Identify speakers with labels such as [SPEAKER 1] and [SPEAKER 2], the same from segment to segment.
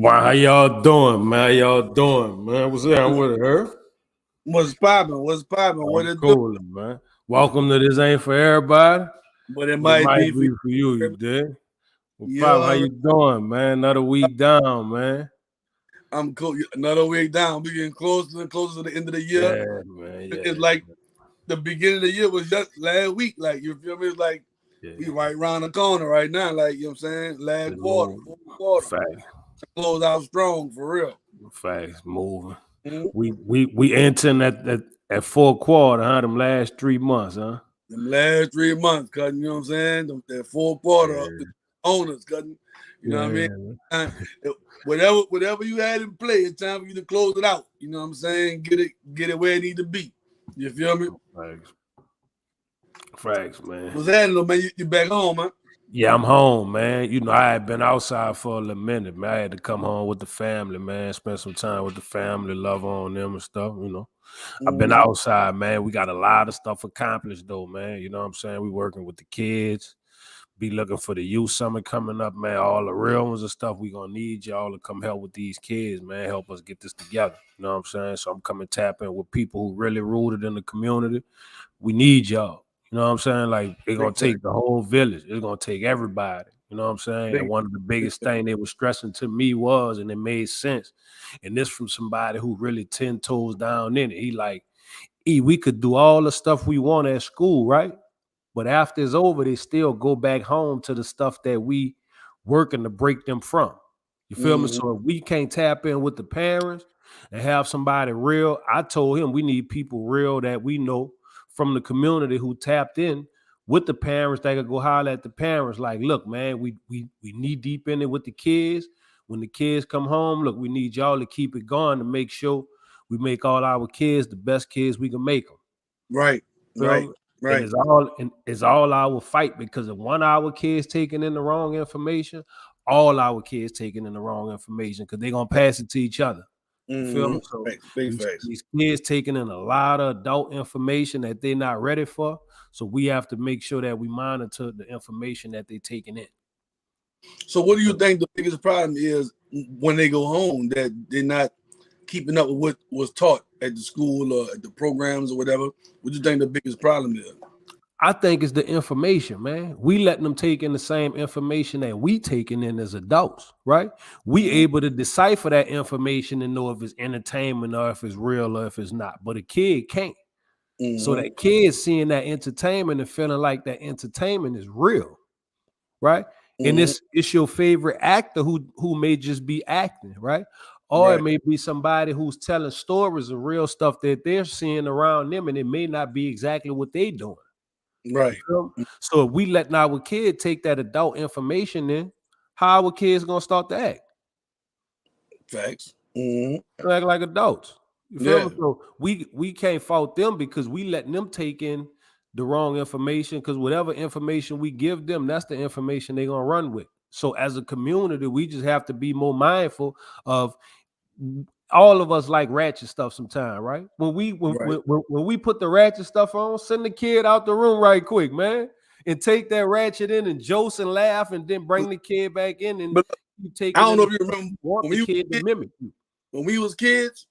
[SPEAKER 1] Wow, how y'all doing, man? How y'all doing, man? What's up? I'm with her.
[SPEAKER 2] What's popping? What's popping? What
[SPEAKER 1] I'm
[SPEAKER 2] it do?
[SPEAKER 1] cool, man. Welcome to This Ain't For Everybody,
[SPEAKER 2] But it
[SPEAKER 1] but it
[SPEAKER 2] might
[SPEAKER 1] might
[SPEAKER 2] be for
[SPEAKER 1] be for you, you
[SPEAKER 2] you.
[SPEAKER 1] dig? Well,
[SPEAKER 2] You
[SPEAKER 1] Pop, how
[SPEAKER 2] already,
[SPEAKER 1] you doing, man? Another week down, man.
[SPEAKER 2] I'm cool. Another week down. We getting closer and closer to the end of the year.
[SPEAKER 1] Yeah, man,
[SPEAKER 2] It's
[SPEAKER 1] yeah,
[SPEAKER 2] like the beginning of the year was just last week. Like, you feel me? It's like
[SPEAKER 1] yeah.
[SPEAKER 2] we right around the corner right now. Like, you know what I'm saying? Last
[SPEAKER 1] It's
[SPEAKER 2] quarter,
[SPEAKER 1] moving.
[SPEAKER 2] fourth quarter.
[SPEAKER 1] Facts,
[SPEAKER 2] Close out strong for real.
[SPEAKER 1] facts, moving.
[SPEAKER 2] Mm-hmm.
[SPEAKER 1] We entering at fourth quarter, huh? Them last 3 months, huh?
[SPEAKER 2] Them last 3 months, cutting, you know what I'm saying? That fourth quarter
[SPEAKER 1] Yeah,
[SPEAKER 2] owners, cutting. You know what I mean?
[SPEAKER 1] yeah.
[SPEAKER 2] Uh, whatever you had in play, it's time for you to close it out. You know what I'm saying? Get it where it need to be. You feel me?
[SPEAKER 1] Facts, facts, man.
[SPEAKER 2] What's happening, man? You back home, man?
[SPEAKER 1] Yeah, I'm home, man. You know, I had been outside for a little minute, man. I had to come home with the family, man. Spend some time with the family, love on them and stuff, you know. I've been
[SPEAKER 2] Mm-hmm.
[SPEAKER 1] outside, man. We got a lot of stuff accomplished, though, man. You know what I'm saying? We working with the kids. Be looking for the youth summer coming up, man. All the real ones and stuff. We gonna need y'all to come help with these kids, man. Help us get this together. You know what I'm saying? So I'm coming tapping with people who really rooted in the community. We need y'all. You know what I'm saying? Like, it's gonna
[SPEAKER 2] Big thing.
[SPEAKER 1] take the whole village. It's gonna take everybody. You know what I'm saying? And
[SPEAKER 2] Big,
[SPEAKER 1] one of the
[SPEAKER 2] big
[SPEAKER 1] biggest thing they were stressing to me was, and it made sense. And this from somebody who really 10 toes down in it. He like, we could do all the stuff we want at school, right? But after it's over, they still go back home to the stuff that we working to break them from. You feel me?
[SPEAKER 2] mm-hmm.
[SPEAKER 1] So if we can't tap in with the parents and have somebody real, I told him we need people real that we know from the community who tapped in with the parents that could go holler at the parents like, look, man, we knee deep in it with the kids. When the kids come home, look, we need y'all to keep it going to make sure we make all our kids the best kids we can make them.
[SPEAKER 2] Right,
[SPEAKER 1] Feel
[SPEAKER 2] right,
[SPEAKER 1] me? And
[SPEAKER 2] right,
[SPEAKER 1] it's all our fight because if one of our kids taking in the wrong information, all our kids taking in the wrong information because they're gonna pass it to each other. You feel
[SPEAKER 2] mm-hmm.
[SPEAKER 1] me? So
[SPEAKER 2] Right. Big
[SPEAKER 1] these,
[SPEAKER 2] face.
[SPEAKER 1] these kids taking in a lot of adult information that they're not ready for. So we have to make sure that we monitor the information that they're taking in.
[SPEAKER 2] So, what do you think the biggest problem is when they go home that they're not keeping up with what was taught at the school or at the programs or whatever? What do you think the biggest problem is?
[SPEAKER 1] I think it's the information, man. We letting them take in the same information that we taking in as adults, right? We
[SPEAKER 2] Mm-hmm.
[SPEAKER 1] able to decipher that information and know if it's entertainment or if it's real or if it's not. But a kid can't. So
[SPEAKER 2] Mm-hmm.
[SPEAKER 1] that kid seeing that entertainment and feeling like that entertainment is real, right? And
[SPEAKER 2] Mm-hmm.
[SPEAKER 1] it's your favorite actor who may just be acting, right? Or it
[SPEAKER 2] Right,
[SPEAKER 1] may be somebody who's telling stories of real stuff that they're seeing around them, and it may not be exactly what they're doing. You
[SPEAKER 2] right.
[SPEAKER 1] feel me? So if we letting our kid take that adult information in, how our kids gonna start to act?
[SPEAKER 2] Facts. Mm-hmm.
[SPEAKER 1] Act like adults. You feel
[SPEAKER 2] Yeah,
[SPEAKER 1] me? So we can't fault them because we letting them take in the wrong information because whatever information we give them, that's the information they're gonna run with. So as a community, we just have to be more mindful of all of us like ratchet stuff sometimes, right? When we
[SPEAKER 2] right.
[SPEAKER 1] when we put the ratchet stuff on, send the kid out the room right quick, man, and take that ratchet in and jose and laugh, and then bring the kid back in and
[SPEAKER 2] But
[SPEAKER 1] you
[SPEAKER 2] I
[SPEAKER 1] taking
[SPEAKER 2] don't
[SPEAKER 1] in
[SPEAKER 2] know
[SPEAKER 1] the
[SPEAKER 2] if you
[SPEAKER 1] stuff
[SPEAKER 2] remember
[SPEAKER 1] you want
[SPEAKER 2] when
[SPEAKER 1] the
[SPEAKER 2] we
[SPEAKER 1] kid to mimic you.
[SPEAKER 2] when we was kids.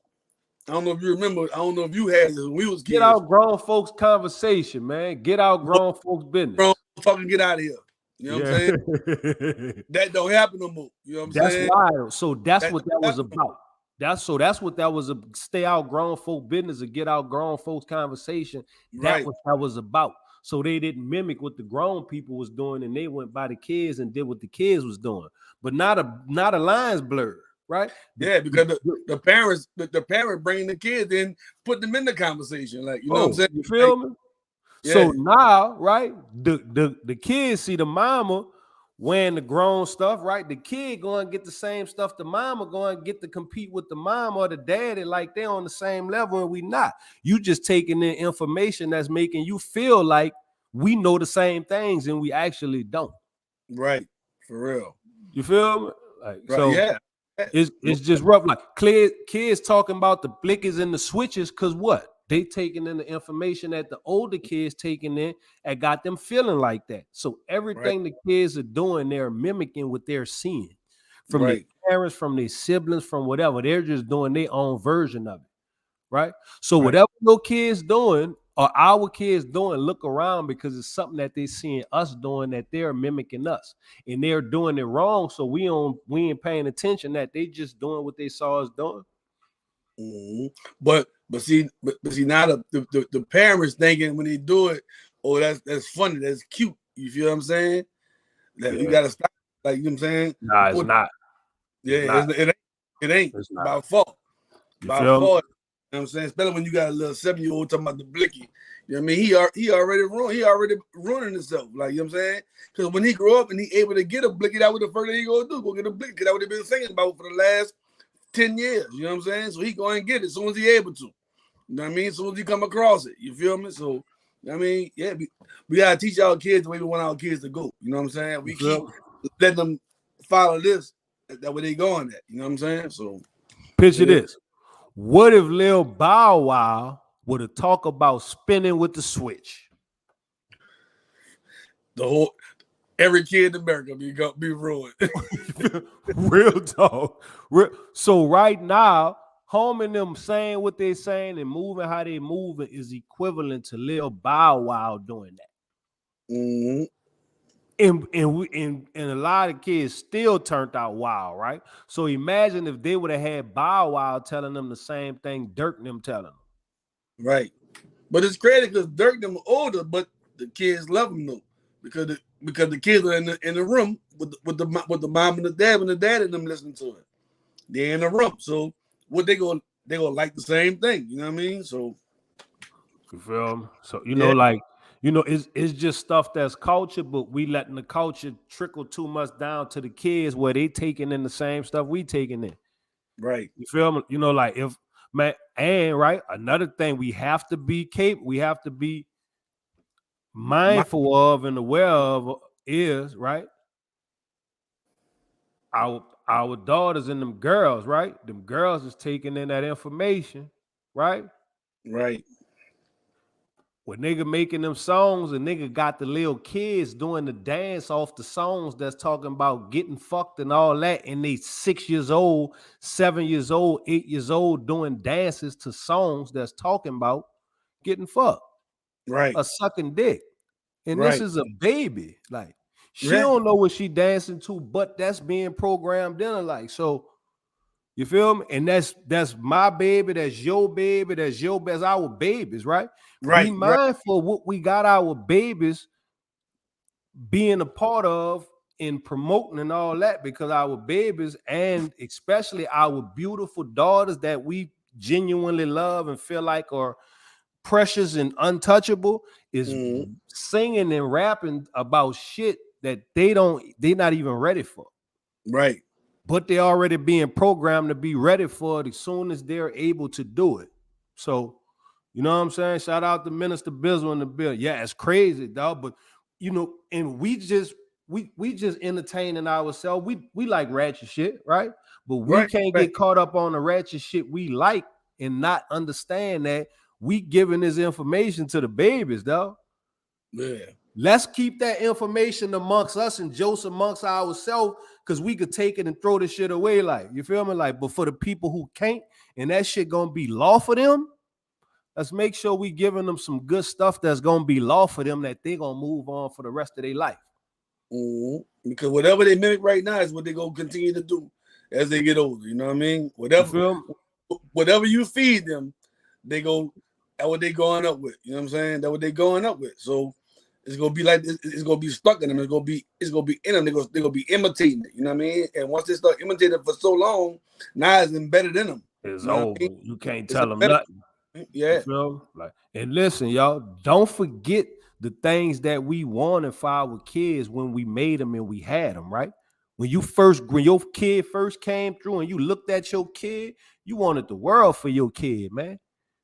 [SPEAKER 2] I don't know if you remember. I don't know if you had this when we was
[SPEAKER 1] Get
[SPEAKER 2] kids.
[SPEAKER 1] out grown folks conversation, man. Get out grown folks
[SPEAKER 2] Bro,
[SPEAKER 1] business.
[SPEAKER 2] fucking get out of here. You know what I'm
[SPEAKER 1] Yeah.
[SPEAKER 2] saying? That don't happen no more. You know what I'm
[SPEAKER 1] That's
[SPEAKER 2] saying?
[SPEAKER 1] wild. So that's
[SPEAKER 2] That
[SPEAKER 1] what
[SPEAKER 2] don't
[SPEAKER 1] that was
[SPEAKER 2] happen no more.
[SPEAKER 1] about. That's what that was. Stay out grown folk business or get out grown folks conversation. That
[SPEAKER 2] Right,
[SPEAKER 1] was that was about. So they didn't mimic what the grown people was doing, and they went by the kids and did what the kids was doing. But not a lines blurred, right?
[SPEAKER 2] yeah, because the parents the parent bringing the kids in, put them in the conversation, like you know what I'm saying?
[SPEAKER 1] You
[SPEAKER 2] Like,
[SPEAKER 1] feel me?
[SPEAKER 2] yeah,
[SPEAKER 1] So now, right, the kids see the mama wearing the grown stuff, right? The kid going to get the same stuff the mama going to get to compete with the mom or the daddy like they're on the same level and we not. You just taking in information that's making you feel like we know the same things and we actually don't.
[SPEAKER 2] right, for real,
[SPEAKER 1] You feel me? Like
[SPEAKER 2] right,
[SPEAKER 1] so
[SPEAKER 2] yeah.
[SPEAKER 1] it's just rough. Like clear kids talking about the blickers and the switches, cause what? They taking in the information that the older kids taking in and got them feeling like that. So
[SPEAKER 2] Right,
[SPEAKER 1] everything the kids are doing, they're mimicking what they're seeing from their
[SPEAKER 2] right,
[SPEAKER 1] parents, from their siblings, from whatever. They're just doing their own version of it, right? So
[SPEAKER 2] Right.
[SPEAKER 1] whatever your kids doing or our kids doing, look around, because it's something that they seeing us doing that they're mimicking us, and they're doing it wrong. So we ain't paying attention that they just doing what they saw us doing.
[SPEAKER 2] But see now the parents thinking when they do it, oh, that's funny, that's cute. You feel what I'm saying? That you gotta stop. Like, you know what I'm saying?
[SPEAKER 1] Nah, it's not.
[SPEAKER 2] Yeah, it ain't.
[SPEAKER 1] It's not.
[SPEAKER 2] By fault.
[SPEAKER 1] You
[SPEAKER 2] By
[SPEAKER 1] feel me?
[SPEAKER 2] fault. You know what I'm saying? Especially when you got a little 7-year-old talking about the blicky. You know what I mean? He already ruining himself. Like, you know what I'm saying? Because when he grew up and he able to get a blicky, that was the first thing he gonna do. Go get a blicky. Because that would have been singing about for the last 10 years. You know what I'm saying? So he go and get it as soon as he able to. You know what I mean? As soon as he come across it. You feel me? So, I mean, yeah, we gotta teach our kids the way we want our kids to go. You know what I'm saying? We keep letting them follow this. That way they going at. You know what I'm saying? So
[SPEAKER 1] picture this. What if Lil Bow Wow would have talked about spinning with the switch?
[SPEAKER 2] Every kid in America be ruined.
[SPEAKER 1] Real talk. So right now, home and them saying what they saying and moving how they moving is equivalent to Lil Bow Wow doing that.
[SPEAKER 2] Mm-hmm.
[SPEAKER 1] And a lot of kids still turned out wild, right? So imagine if they would have had Bow Wow telling them the same thing Dirk and them telling them.
[SPEAKER 2] Right. But it's crazy because Dirk them older, but the kids love him though. Because the kids are in the room with the mom and the dad, and the dad and them listening to it. They're in the room. So what they gonna like the same thing. You know what I mean? So
[SPEAKER 1] you feel me? So know, like, it's just stuff that's culture, but we letting the culture trickle too much down to the kids where they taking in the same stuff we taking in.
[SPEAKER 2] Right.
[SPEAKER 1] You feel me? Like if man, and right, another thing we have to be mindful of and aware of is, right, our daughters and them girls, right? Them girls is taking in that information, right?
[SPEAKER 2] Right.
[SPEAKER 1] When nigga making them songs and nigga got the little kids doing the dance off the songs that's talking about getting fucked and all that, and they 6 years old, 7 years old, 8 years old doing dances to songs that's talking about getting fucked,
[SPEAKER 2] right,
[SPEAKER 1] or sucking dick. And
[SPEAKER 2] right.
[SPEAKER 1] This is a baby. Like, she don't know what she dancing to, but that's being programmed in her. Like, so you feel me? And that's my baby, that's your baby, that's our babies, right? Be mindful of what we got our babies being a part of in promoting and all that, because our babies, and especially our beautiful daughters that we genuinely love and feel like are precious and untouchable, is singing and rapping about shit that they're not even ready for.
[SPEAKER 2] Right.
[SPEAKER 1] But they're already being programmed to be ready for it as soon as they're able to do it. So, you know what I'm saying? Shout out to Minister Bizzle in the bill. Yeah, it's crazy, dog. But and we just entertaining ourselves. We like ratchet shit, right? But we can't get caught up on the ratchet shit we like and not understand that we giving this information to the babies, dog.
[SPEAKER 2] Yeah.
[SPEAKER 1] Let's keep that information amongst us and just amongst ourselves, because we could take it and throw this shit away. Like, you feel me? Like, but for the people who can't, and that shit gonna be law for them, let's make sure we giving them some good stuff that's gonna be law for them, that they gonna move on for the rest of their life.
[SPEAKER 2] Because whatever they mimic right now is what they gonna continue to do as they get older. You know what I mean? Whatever you feed them, that's what they going up with. You know what I'm saying? That's what they going up with. So it's gonna be like this. It's gonna be stuck in them. It's gonna be in them. They're gonna be imitating it. You know what I mean? And once they start imitating it for so long, now it's embedded in them.
[SPEAKER 1] It's over. I mean? You can't tell them nothing.
[SPEAKER 2] Yeah.
[SPEAKER 1] You feel? Like, and listen, y'all, don't forget the things that we wanted for our kids when we made them and we had them, right? When your kid first came through and you looked at your kid, you wanted the world for your kid, man.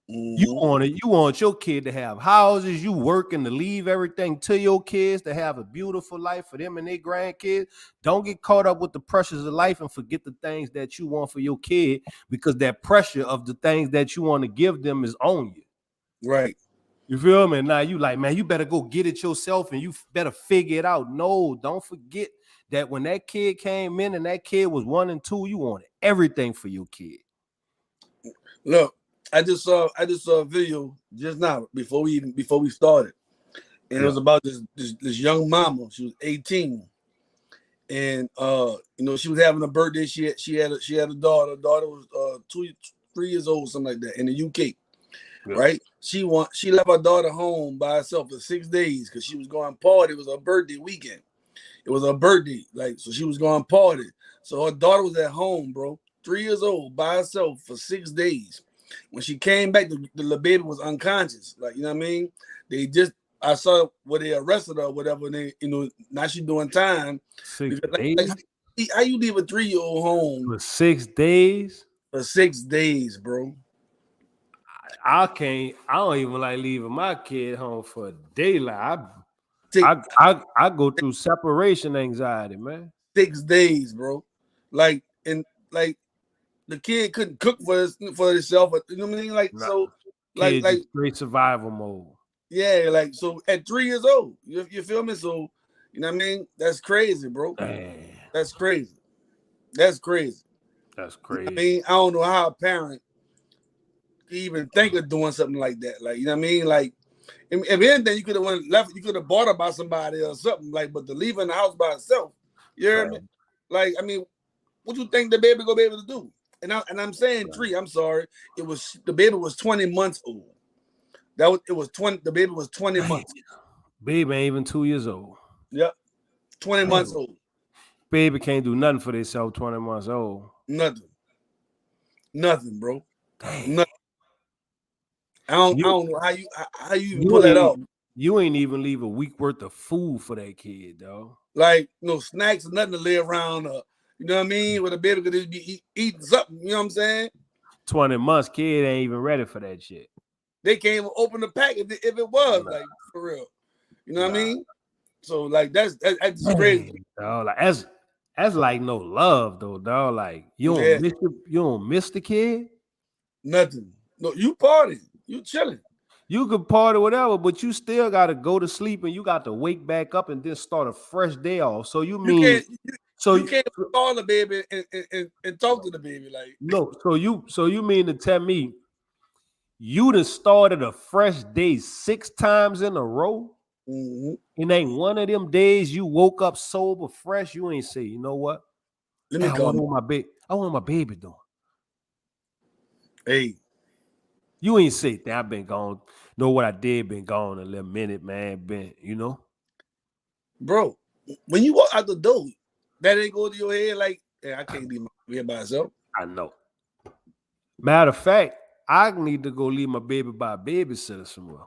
[SPEAKER 1] You want your kid to have houses, you working to leave everything to your kids, to have a beautiful life for them and their grandkids. Don't get caught up with the pressures of life and forget the things that you want for your kid, because that pressure of the things that you want to give them is on you.
[SPEAKER 2] Right.
[SPEAKER 1] You feel me? Now you like, man, you better go get it yourself and you better figure it out. No, don't forget that when that kid came in and that kid was 1 and 2, you wanted everything for your kid.
[SPEAKER 2] Look, I just saw a video just now before we started, and it was about this young mama. She was 18, and she was having a birthday. She had a daughter. Her daughter was 3 years old, something like that, in the UK. Yeah. Right? She left her daughter home by herself for 6 days because she was going party. It was her birthday weekend. It was her birthday, so she was going party. So her daughter was at home, bro, 3 years old, by herself for 6 days. When she came back, the little baby was unconscious. Like, you know what I mean? I saw where they arrested her or whatever, and they, now she's doing time.
[SPEAKER 1] 6 days?
[SPEAKER 2] How you leave a 3-year-old home
[SPEAKER 1] for 6 days?
[SPEAKER 2] For 6 days, bro.
[SPEAKER 1] I don't even like leaving my kid home for a day. Like I go through separation anxiety, man.
[SPEAKER 2] 6 days, bro. Like the kid couldn't cook for himself. You know what I mean? Like, nah. So like
[SPEAKER 1] straight survival mode.
[SPEAKER 2] Yeah, like, so at 3 years old, you feel me? So, you know what I mean? That's crazy, bro.
[SPEAKER 1] Damn.
[SPEAKER 2] That's crazy. That's crazy.
[SPEAKER 1] That's crazy.
[SPEAKER 2] I mean, I don't know how a parent even think of doing something like that. Like, you know what I mean? Like, if anything, you could have left. You could have bought her by somebody or something. Like, but to leave her in the house by herself, you hear me? Like, I mean, what you think the baby gonna be able to do? And I'm saying 3. I'm sorry. The baby was 20 months old. The baby was 20 months.
[SPEAKER 1] Baby ain't even 2 years old.
[SPEAKER 2] Yep. 20 months old.
[SPEAKER 1] Baby can't do nothing for themselves 20 months old.
[SPEAKER 2] Nothing, bro. Damn. Nothing. I don't know how you even pull that off.
[SPEAKER 1] You ain't even leave a week worth of food for that kid, though.
[SPEAKER 2] Like, no snacks or nothing to lay around. You know what I mean? Where the baby could just be eating something. You know what I'm saying?
[SPEAKER 1] 20 months, kid ain't even ready for that shit.
[SPEAKER 2] They can't even open the pack if it was like for real. You know what I mean? So like that's just crazy.
[SPEAKER 1] Dog, like that's like no love though, dog. Like you don't miss the kid.
[SPEAKER 2] Nothing. No, you party. You chilling.
[SPEAKER 1] You could party whatever, but you still got to go to sleep and you got to wake back up and then start a fresh day off. So you can't
[SPEAKER 2] call the baby and talk to the baby like
[SPEAKER 1] no. So you mean to tell me you done started a fresh day 6 times in a row?
[SPEAKER 2] Mm-hmm.
[SPEAKER 1] And ain't one of them days you woke up sober, fresh. You ain't say, you know what? I want my baby doing.
[SPEAKER 2] Hey,
[SPEAKER 1] you ain't say that. I've been gone. Know what I did? Been gone a little minute, man. Been,
[SPEAKER 2] bro. When you walk out the door, that ain't go to your head like, hey, I can't leave my baby by myself.
[SPEAKER 1] I know. Matter of fact, I need to go leave my baby by a babysitter somewhere.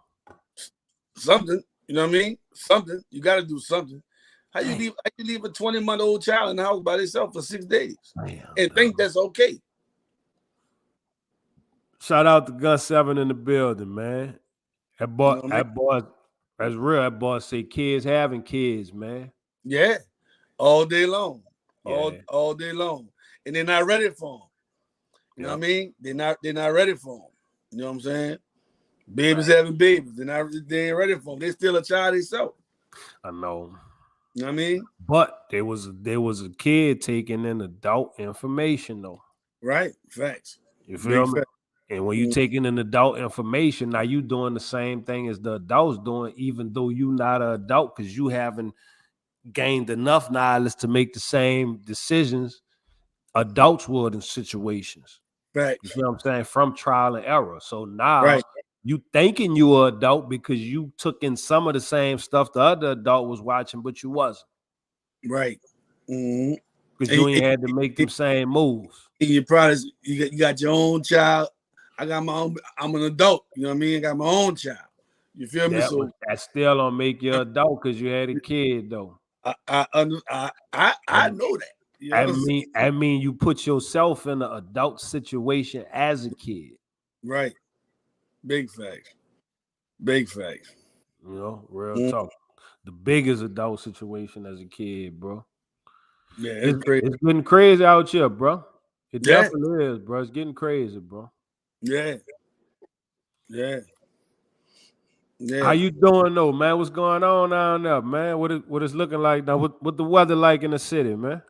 [SPEAKER 2] Something. You know what I mean? Something. You got to do something. How you leave a 20-month-old child in the house by themselves for 6 days and think that's okay?
[SPEAKER 1] Shout out to Gun 7 in the building, man. That boy, that's real. That boy say kids having kids, man.
[SPEAKER 2] Yeah, all day long, all day long, and they're not ready for them. You know what I mean? They're not ready for them. You know what I'm saying? Babies having babies. They ain't ready for them. They still a child themselves.
[SPEAKER 1] I know.
[SPEAKER 2] You know what I mean?
[SPEAKER 1] But there was a kid taking in adult information though.
[SPEAKER 2] Right. Facts.
[SPEAKER 1] You feel me? And when you taking in adult information, now you doing the same thing as the adults doing, even though you not an adult because you haven't gained enough knowledge to make the same decisions adults would in situations.
[SPEAKER 2] Right.
[SPEAKER 1] You feel what I'm saying? From trial and error. So now you thinking you an adult because you took in some of the same stuff the other adult was watching, but you wasn't.
[SPEAKER 2] Right. Mm-hmm.
[SPEAKER 1] Because you ain't had to make them same moves.
[SPEAKER 2] You probably you got your own child. I got my own. I'm an adult. You know what I mean? I got my own child. You feel me? So
[SPEAKER 1] that still don't make you an adult because you had a kid though.
[SPEAKER 2] I know that. You know
[SPEAKER 1] I mean, you put yourself in an adult situation as a kid.
[SPEAKER 2] Right. Big facts. Big facts.
[SPEAKER 1] You know, real talk. The biggest adult situation as a kid, bro.
[SPEAKER 2] Yeah, it's crazy.
[SPEAKER 1] It's getting crazy out here, bro. It definitely is, bro. It's getting crazy, bro.
[SPEAKER 2] Yeah. Yeah.
[SPEAKER 1] How
[SPEAKER 2] Yeah.
[SPEAKER 1] you doing though, man? What's going on down there, man? What is looking like now? What the weather like in the city, man?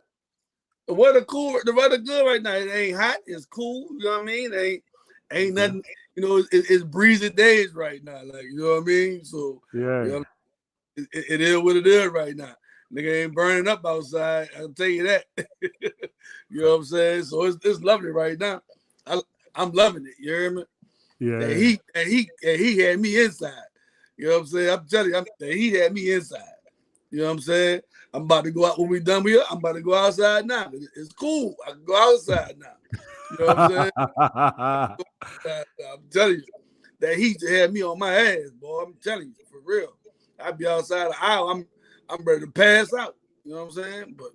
[SPEAKER 2] The weather cool. The weather good right now. It ain't hot. It's cool. You know what I mean? Ain't
[SPEAKER 1] Okay.
[SPEAKER 2] nothing. You know, it's breezy days right now. Like, you know what I mean? So, you
[SPEAKER 1] Yeah.
[SPEAKER 2] know, it is what it is right now. Nigga ain't burning up outside. I'll tell you that. You know what I'm saying? So it's lovely right now. I'm loving it. You hear me? That
[SPEAKER 1] Yeah.
[SPEAKER 2] he had me inside. You know what I'm saying? I'm telling you, that he had me inside. You know what I'm saying? I'm about to go out when we done here. I'm about to go outside now. It's cool. I can go outside now. You know what I'm saying? I'm telling you, that heat had me on my ass, boy. I'm telling you, for real. I'd be outside an hour. I'm ready to pass out. You know what I'm saying? But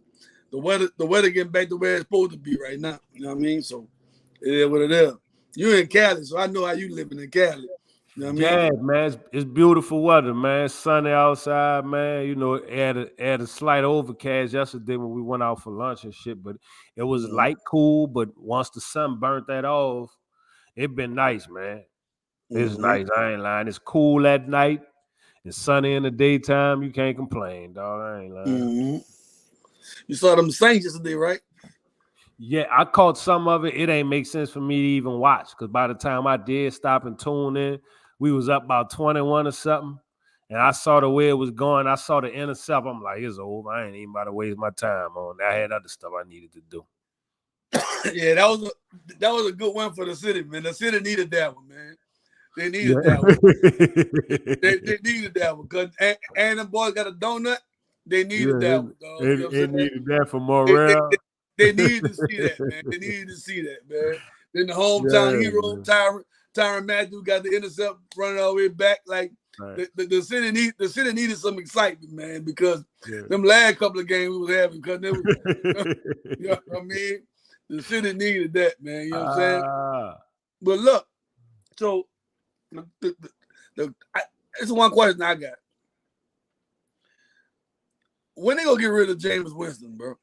[SPEAKER 2] the weather getting back to where it's supposed to be right now. You know what I mean? So it is what it is. You're in Cali, so I know how you living in Cali. You know what I mean?
[SPEAKER 1] Yeah, man, it's beautiful weather, man. Sunny outside, man. You know, had a slight overcast yesterday when we went out for lunch and shit, but it was
[SPEAKER 2] Mm-hmm.
[SPEAKER 1] light cool. But once the sun burnt that off, it been nice, man. It's
[SPEAKER 2] Mm-hmm.
[SPEAKER 1] nice. I ain't lying. It's cool at night. It's sunny in the daytime. You can't complain, dog. I ain't lying.
[SPEAKER 2] Mm-hmm. You saw them Saints yesterday, right?
[SPEAKER 1] Yeah, I caught some of it. It ain't make sense for me to even watch because by the time I did stop and tune in, we was up about 21 or something. And I saw the way it was going. I saw the intercept. I'm like, it's over. I ain't even about to waste my time on that. I had other stuff I needed to do.
[SPEAKER 2] Yeah, that was a good one for the city, man. The city needed that one, man. They
[SPEAKER 1] Yeah.
[SPEAKER 2] needed that one. They needed that one. Cause and the boys got a donut. They needed
[SPEAKER 1] Yeah,
[SPEAKER 2] that one, dog. You know what I'm
[SPEAKER 1] it
[SPEAKER 2] saying?
[SPEAKER 1] needed that for
[SPEAKER 2] They, they,
[SPEAKER 1] morale.
[SPEAKER 2] they, they needed to see that, man. They needed to see that, man. Then the hometown
[SPEAKER 1] Yeah,
[SPEAKER 2] hero,
[SPEAKER 1] man.
[SPEAKER 2] Tyron Matthew got the intercept running all the way back. Like
[SPEAKER 1] Right.
[SPEAKER 2] the city needed some excitement, man, because
[SPEAKER 1] Yeah.
[SPEAKER 2] them last couple of games we was having, because they was, you know what I mean? The city needed that, man. You know what I'm saying?
[SPEAKER 1] Ah,
[SPEAKER 2] But look, so it's one question I got. When they gonna get rid of James Winston, bro?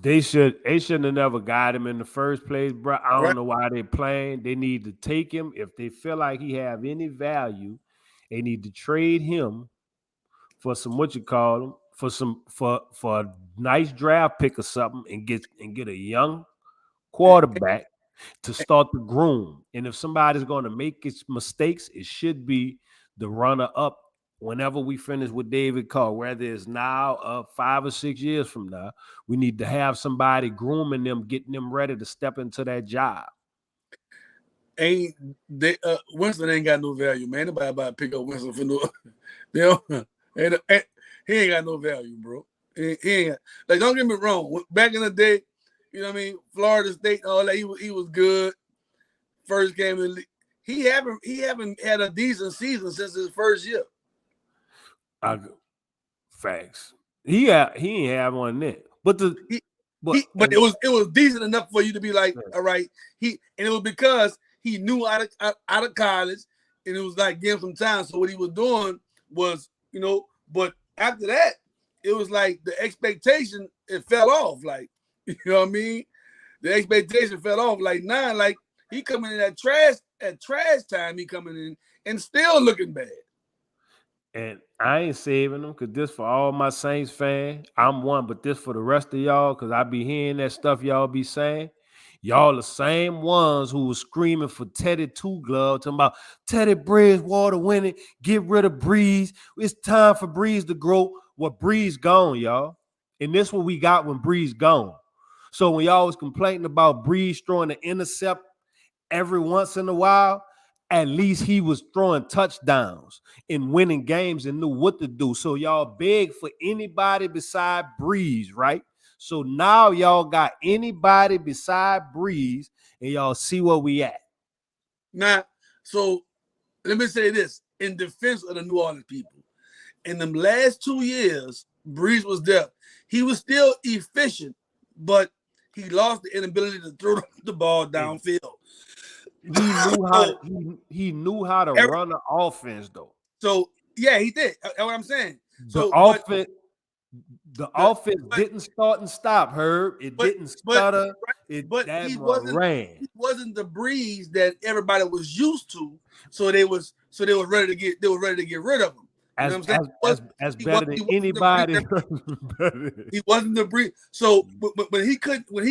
[SPEAKER 1] they shouldn't have never got him in the first place, bro. I
[SPEAKER 2] Right?
[SPEAKER 1] don't know why they playing. They need to take him if they feel like he have any value. They need to trade him for some what you call him for a nice draft pick or something and get a young
[SPEAKER 2] And,
[SPEAKER 1] quarterback to start the groom. And if somebody's going to make its mistakes, it should be the runner up whenever we finish with David Carr, whether it's now or 5 or 6 years from now. We need to have somebody grooming them, getting them ready to step into that job.
[SPEAKER 2] ain't they Winston ain't got no value, man. Nobody about to pick up Winston for no you know, and he ain't got no value, bro. He ain't like, don't get me wrong. Back in the day, you know what I mean, Florida State, all that, he was good. First game in the league. He haven't had a decent season since his first year.
[SPEAKER 1] I, facts. He ain't have one then. But the
[SPEAKER 2] He
[SPEAKER 1] but
[SPEAKER 2] but
[SPEAKER 1] and
[SPEAKER 2] it was decent enough for you to be like, all right. And it was because he knew out of college, and it was like give him some time. So what he was doing was, but after that, it was like the expectation, it fell off. Like, you know what I mean? The expectation fell off. Like now, like he coming in at trash time, he coming in and still looking bad.
[SPEAKER 1] And I ain't saving them because this for all my Saints fans. I'm one, but this for the rest of y'all because I be hearing that stuff y'all be saying. Y'all the same ones who was screaming for Teddy Two Glove, talking about Teddy Bridgewater winning, get rid of Breeze. It's time for Breeze to grow. Well, Breeze gone, y'all. And this what we got when Breeze gone. So when y'all was complaining about Breeze throwing the intercept every once in a while, at least he was throwing touchdowns and winning games and knew what to do. So y'all beg for anybody beside Breeze, right? So now y'all got anybody beside Breeze, and y'all see where we at.
[SPEAKER 2] Now, so let me say this in defense of the New Orleans people. In the last 2 years, Breeze was there. He was still efficient, but he lost the inability to throw the ball downfield.
[SPEAKER 1] He knew how
[SPEAKER 2] So,
[SPEAKER 1] to he knew how to
[SPEAKER 2] every,
[SPEAKER 1] run the offense though.
[SPEAKER 2] so yeah, he did. That's what I'm saying.
[SPEAKER 1] The
[SPEAKER 2] So, but
[SPEAKER 1] offense, The offense didn't start and stop, Herb. It didn't stutter.
[SPEAKER 2] But
[SPEAKER 1] That
[SPEAKER 2] he
[SPEAKER 1] ran.
[SPEAKER 2] wasn't the breeze that everybody was used to. So they was ready to get rid of him. You know what I'm saying?
[SPEAKER 1] As better than anybody.
[SPEAKER 2] He wasn't the breeze. So when he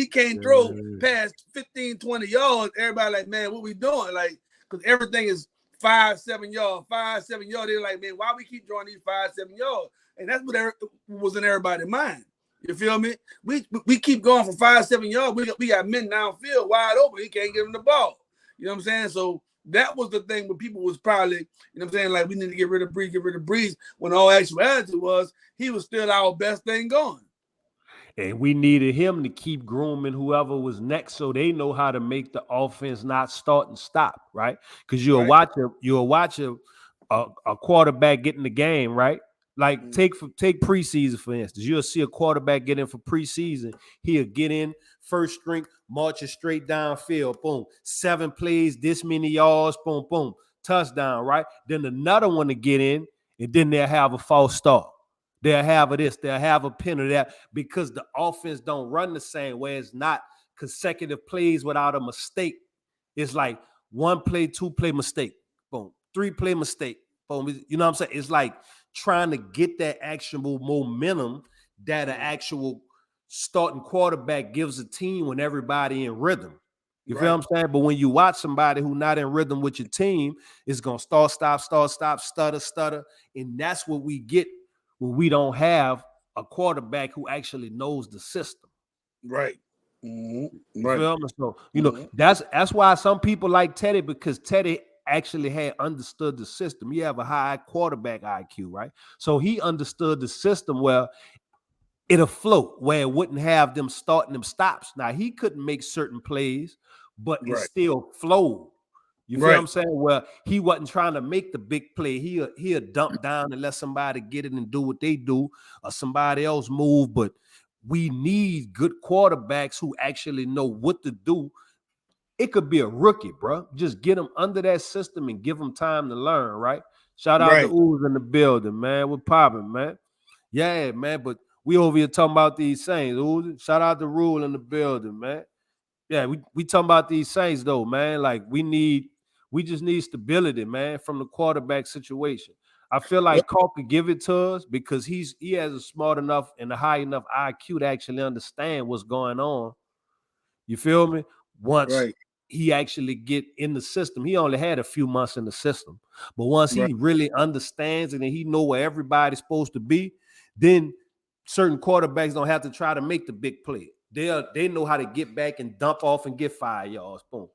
[SPEAKER 2] can't throw past 15, 20 yards, everybody like, man, what we doing? Like, because everything is 5-7 yards, 5-7 yards. They're like, man, why we keep drawing these 5-7 yards? And that's what was in everybody's mind. You feel me? We keep going for 5-7 yards. We got men downfield wide open. He can't get him the ball. You know what I'm saying? So that was the thing where people was probably, you know what I'm saying, like, we need to get rid of Breeze, when all actuality was he was still our best thing going.
[SPEAKER 1] And we needed him to keep grooming whoever was next so they know how to make the offense not start and stop, right? Because you'll watch a quarterback get in the game, right? Like take preseason, for instance. You'll see a quarterback get in for preseason. He'll get in first string, marching straight downfield, boom. 7 plays, this many yards, boom, boom. Touchdown, right? Then another one to get in, and then they'll have a false start. They'll have a this, they'll have a pin or that, because the offense don't run the same way. It's not consecutive plays without a mistake. It's like 1 play, 2 play mistake, boom, 3 play mistake, boom. You know what I'm saying? It's like trying to get that actionable momentum that an actual starting quarterback gives a team when everybody in rhythm. You feel what I'm saying? But when you watch somebody who not in rhythm with your team, it's going to start, stop, stutter. And that's what we get when we don't have a quarterback who actually knows the system.
[SPEAKER 2] Right.
[SPEAKER 1] Mm-hmm. You feel me? So, you know, that's why some people like Teddy, because Teddy actually had understood the system. You have a high quarterback IQ, right? So he understood the system where it'll float, where it wouldn't have them starting them stops. Now, he couldn't make certain plays, but it still flowed. You feel what I'm saying? Well, he wasn't trying to make the big play. He'll dump down and let somebody get it and do what they do, or somebody else move. But we need good quarterbacks who actually know what to do. It could be a rookie, bro. Just get them under that system and give them time to learn, right? Shout out to Ooze in the building, man. We're popping, man. Yeah, man. But we over here talking about these Saints. Ooze. Shout out to Rule in the building, man. Yeah, we talking about these Saints, though, man. Like, we just need stability, man, from the quarterback situation. I feel like Clark could give it to us because he has a smart enough and a high enough IQ to actually understand what's going on. You feel me? Once he actually get in the system, he only had a few months in the system, but once he really understands it and he know where everybody's supposed to be, then certain quarterbacks don't have to try to make the big play. They know how to get back and dump off and get 5 yards. Boom.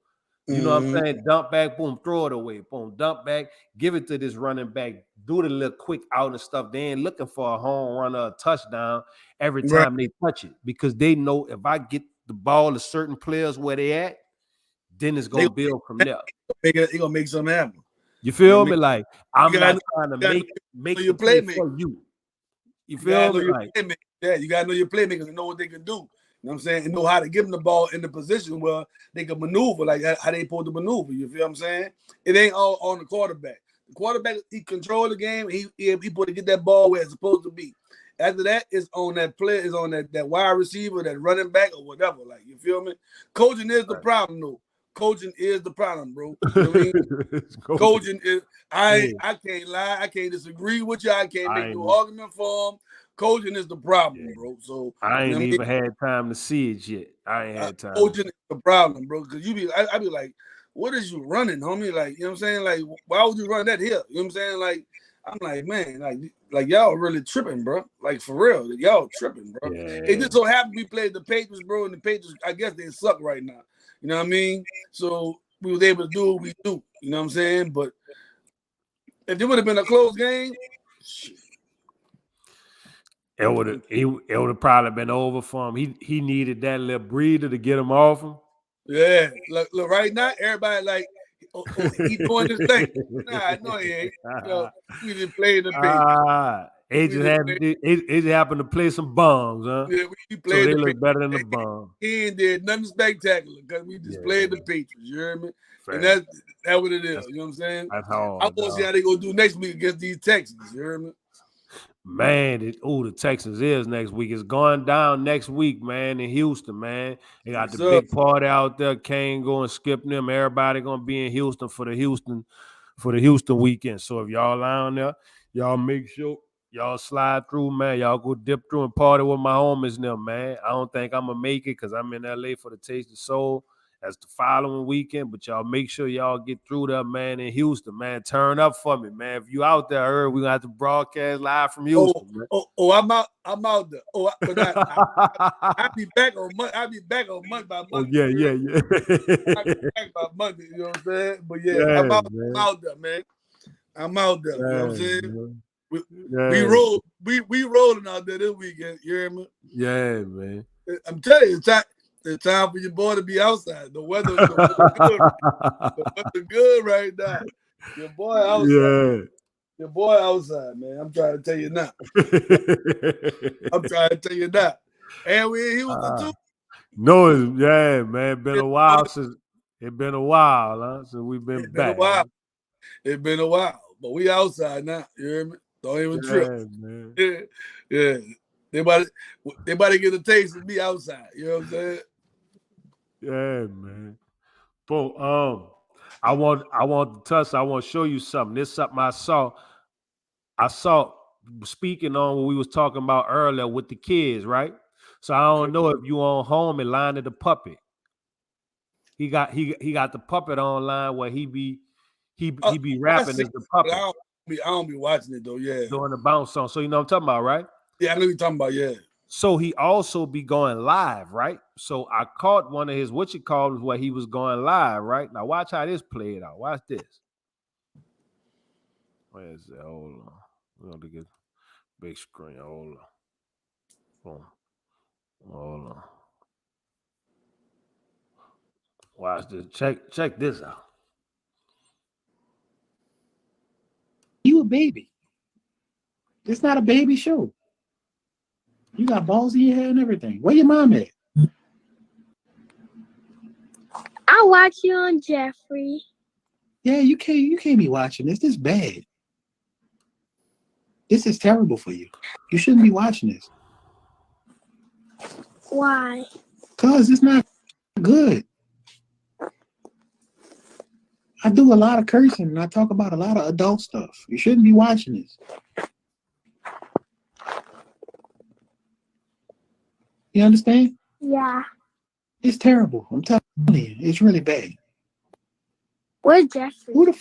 [SPEAKER 1] You know what I'm saying? Dump back, boom, throw it away. Boom, dump back, give it to this running back, do the little quick out and stuff. They ain't looking for a home run or a touchdown every time they touch it, because they know if I get the ball to certain players where they at, then it's going to build from there.
[SPEAKER 2] He going to make something happen.
[SPEAKER 1] You feel me? Like, I'm not trying to make the play for you. You feel me? Like,
[SPEAKER 2] you got to know your playmakers and know what they can do. You know what I'm saying? And know how to give them the ball in the position where they can maneuver, like how they supposed to maneuver. You feel what I'm saying? It ain't all on the quarterback. The quarterback, he control the game. He supposed to get that ball where it's supposed to be. After that, it's on that player, it's on that wide receiver, that running back, or whatever. Like, you feel me? Coaching is the problem, though. Coaching is the problem, bro. You know what I mean? Coaching is. I can't lie. I can't disagree with you. I can't make no argument for him. Coaching is the problem, bro. So
[SPEAKER 1] I ain't even had time to see it yet. I ain't had time.
[SPEAKER 2] Coaching is the problem, bro. Because I be like, what is you running, homie? Like, you know what I'm saying? Like, why would you run that here? You know what I'm saying? Like, I'm like, man, like y'all really tripping, bro. Like, for real, y'all tripping, bro.
[SPEAKER 1] Yeah.
[SPEAKER 2] It just so happened we played the Patriots, bro, and the Patriots, I guess they suck right now. You know what I mean? So we was able to do what we do. You know what I'm saying? But if it would have been a close game, shit.
[SPEAKER 1] It would have probably been over for him. He needed that little breather to get him off him.
[SPEAKER 2] Yeah, look, right now, everybody like, he doing this thing. Nah, no, he ain't. We just played the Patriots.
[SPEAKER 1] It just happened to play some bombs, huh?
[SPEAKER 2] Yeah, we played
[SPEAKER 1] so they look better than the bomb.
[SPEAKER 2] He ain't did nothing spectacular because we just played the Patriots. You hear me? Fair. And that's what it is. You know what I'm saying?
[SPEAKER 1] That's hard.
[SPEAKER 2] I want to see how they gonna do next week against these Texans. You hear me?
[SPEAKER 1] Man, the Texans is next week. It's going down next week, man, in Houston, man. They got
[SPEAKER 2] Yes,
[SPEAKER 1] the
[SPEAKER 2] sir.
[SPEAKER 1] big party out there. Kane going skip them. Everybody gonna be in Houston for the Houston weekend. So if y'all down there, y'all make sure y'all slide through, man. Y'all go dip through and party with my homies and them, man. I don't think I'm gonna make it because I'm in LA for the Taste of Soul. That's the following weekend, but y'all make sure y'all get through there, man, in Houston, man. Turn up for me, man. If you out there, we're gonna have to broadcast live from Houston, man.
[SPEAKER 2] I'm out there. But I'll be back on Monday. I'll be back on Monday by
[SPEAKER 1] Oh,
[SPEAKER 2] Monday.
[SPEAKER 1] yeah.
[SPEAKER 2] I'll be back by Monday, you know what I'm saying? But yeah,
[SPEAKER 1] Yeah,
[SPEAKER 2] I'm
[SPEAKER 1] man.
[SPEAKER 2] out there, man. I'm out there.
[SPEAKER 1] Yeah,
[SPEAKER 2] you know what I'm saying?
[SPEAKER 1] man.
[SPEAKER 2] We rolling out there this weekend, you hear me?
[SPEAKER 1] Yeah, man.
[SPEAKER 2] I'm telling you, it's time for your boy to be outside. The weather good. The weather good right now. Your boy outside.
[SPEAKER 1] Yeah.
[SPEAKER 2] Your boy outside, man. I'm trying to tell you now. I'm trying to tell you now. And we in Houston too.
[SPEAKER 1] No, yeah, man. Been a while since huh? Since we've been
[SPEAKER 2] It's been
[SPEAKER 1] back.
[SPEAKER 2] a while.
[SPEAKER 1] Man.
[SPEAKER 2] It's been a while. But we outside now. You hear me? Don't even trip.
[SPEAKER 1] Man.
[SPEAKER 2] Yeah. They about to get a taste of me outside. You know what I'm saying?
[SPEAKER 1] Yeah, man. But I want to show you something. This something I saw. Speaking on what we was talking about earlier with the kids, right? So I don't know if you on home and line of the puppet. He got the puppet online where he be rapping as the puppet.
[SPEAKER 2] I don't be watching it though, yeah.
[SPEAKER 1] Doing the bounce song. So you know what I'm talking about, right?
[SPEAKER 2] Yeah, I know what you're talking about, yeah.
[SPEAKER 1] So he also be going live, right? So I caught one of his where he was going live, right? Now watch how this played out. Watch this. Where is it? Hold on. We're gonna get big screen. Hold on. Hold on. Watch this. Check this out.
[SPEAKER 3] You a baby. It's not a baby show. You got balls in your hair and everything. Where your mom at?
[SPEAKER 4] I watch you on Jeffrey.
[SPEAKER 3] Yeah, you can't be watching this. This is bad. This is terrible for you. You shouldn't be watching this.
[SPEAKER 4] Why?
[SPEAKER 3] Because it's not good. I do a lot of cursing and I talk about a lot of adult stuff. You shouldn't be watching this. You understand?
[SPEAKER 4] Yeah.
[SPEAKER 3] It's terrible. I'm telling you. It's really bad.
[SPEAKER 4] Where's Jeffrey?
[SPEAKER 3] Who the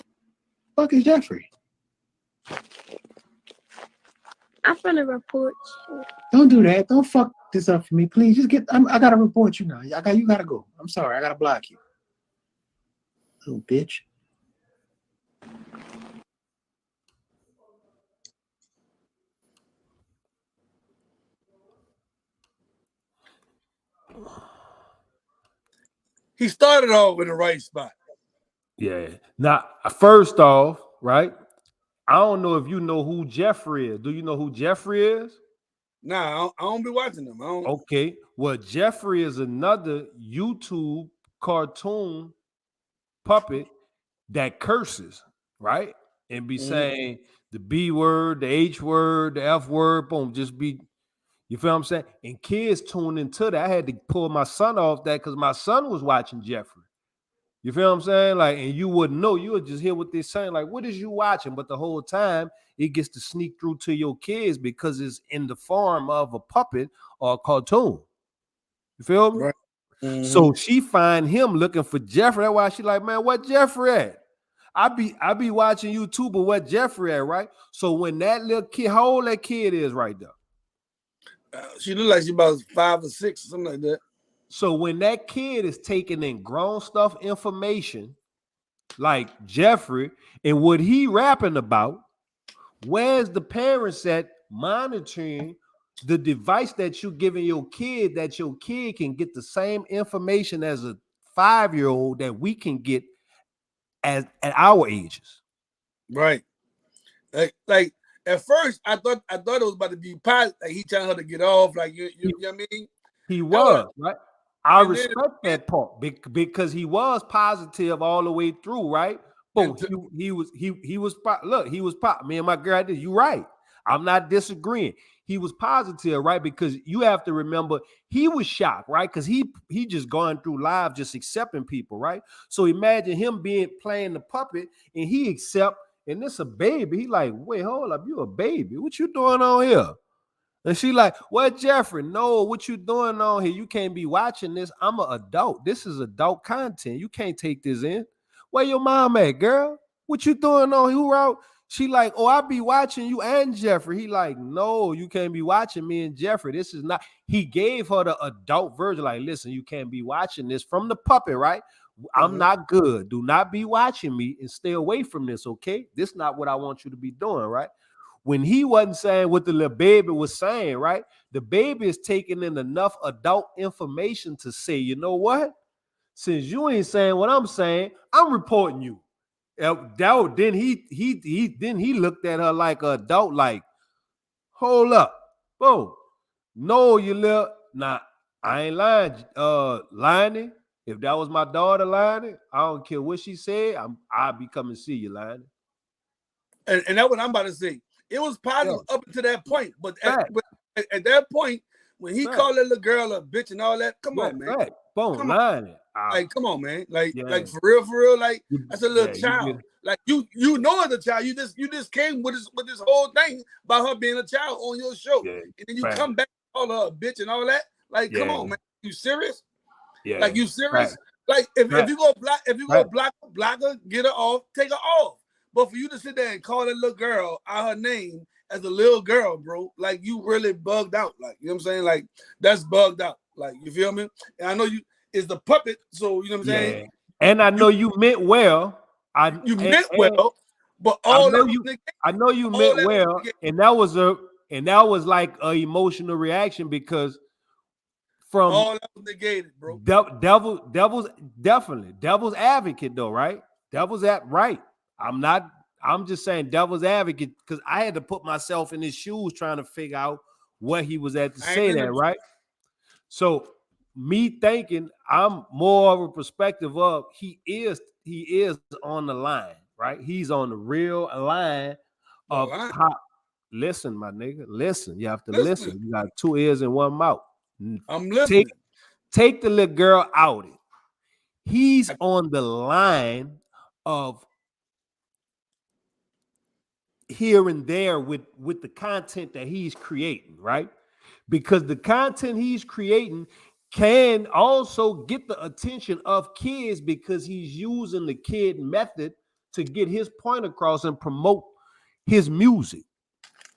[SPEAKER 3] fuck is Jeffrey?
[SPEAKER 4] I'm gonna report you.
[SPEAKER 3] Don't do that. Don't fuck this up for me, please. Just I gotta report you now. You gotta go. I'm sorry. I gotta block you. Little bitch.
[SPEAKER 2] He started off in the right spot.
[SPEAKER 1] Yeah. Now, first off, right? I don't know if you know who Jeffrey is. Do you know who Jeffrey is?
[SPEAKER 2] Nah, I don't be watching them.
[SPEAKER 1] Okay. Well, Jeffrey is another YouTube cartoon puppet that curses, right? And be saying the B word, the H word, the F word, boom, just be, you feel what I'm saying? And kids tune into that. I had to pull my son off that because my son was watching Jeffrey. You feel what I'm saying? Like, and you wouldn't know. You would just hear what they're saying. Like, what is you watching? But the whole time, it gets to sneak through to your kids because it's in the form of a puppet or a cartoon. You feel me?
[SPEAKER 2] Right. Mm-hmm.
[SPEAKER 1] So she find him looking for Jeffrey. That's why she like, man, what Jeffrey at? I be watching YouTube, but what Jeffrey at, right? So when that little kid, how old that kid is right there?
[SPEAKER 2] She look like she about 5 or 6 or something like that.
[SPEAKER 1] So when that kid is taking in grown stuff information, like Jeffrey, and what he rapping about, where's the parents at monitoring the device that you're giving your kid, that your kid can get the same information as a 5-year-old that we can get at our ages?
[SPEAKER 2] Right. Like at first I thought it was about to be positive. Like he telling her to get off. Like you know what I mean?
[SPEAKER 1] He was, right? I respect that part because he was positive all the way through, right? Boom. He was look, he was pop. Me and my girl did. You right. I'm not disagreeing. He was positive, right? Because you have to remember he was shocked, right? Because he just going through life, just accepting people, right? So imagine him playing the puppet and he accept, and this a baby. He like, wait, hold up, you a baby? What you doing on here? And she like, what, Jeffrey? No, what you doing on here? You can't be watching this. I'm an adult. This is adult content. You can't take this in. Where your mom at, girl? What you doing on? Who out? She like, oh, I be watching you and Jeffrey. He like, no, you can't be watching me and Jeffrey. This is not. He gave her the adult version. Like, listen, you can't be watching this from the puppet, right? I'm not good. Do not be watching me and stay away from this, okay? This is not what I want you to be doing, right? When he wasn't saying what the little baby was saying, right? The baby is taking in enough adult information to say, you know what? Since you ain't saying what I'm saying, I'm reporting you. Then he looked at her like an adult, like, hold up, whoa, no, you little. Nah, I ain't lying. If that was my daughter lying, I don't care what she said. I'll be coming to see you lying.
[SPEAKER 2] And that's what I'm about to say. It was positive up to that point, but at that point, when he called that little girl a bitch and all that, come on, man.
[SPEAKER 1] Come on.
[SPEAKER 2] Like, come on, man. Like for real, like that's a little child. Like you know as a child, you just came with this whole thing about her being a child on your show, and then you come back and call her a bitch and all that. Like, come on, man. You serious?
[SPEAKER 1] Yeah.
[SPEAKER 2] Like, you serious? Like, if you go block her, get her off, take her off. But for you to sit there and call that little girl out her name as a little girl, bro, like, you really bugged out. Like, you know what I'm saying? Like, that's bugged out. Like, you feel me? And I know it's the puppet, so you know what I'm saying?
[SPEAKER 1] And I know you meant well.
[SPEAKER 2] You meant well, but I know you
[SPEAKER 1] meant well, and that was like an emotional reaction because from
[SPEAKER 2] all that was negated, bro.
[SPEAKER 1] Devil's advocate though, right? Right. I'm just saying devil's advocate because I had to put myself in his shoes trying to figure out what he was at to say that, right? So me thinking I'm more of a perspective of he is on the line, right? He's on the real line of how. Listen, my nigga, listen. You have to listen. You got 2 ears and 1 mouth.
[SPEAKER 2] I'm listening.
[SPEAKER 1] Take the little girl out. He's on the line of here and there with the content that he's creating, right? Because the content he's creating can also get the attention of kids because he's using the kid method to get his point across and promote his music,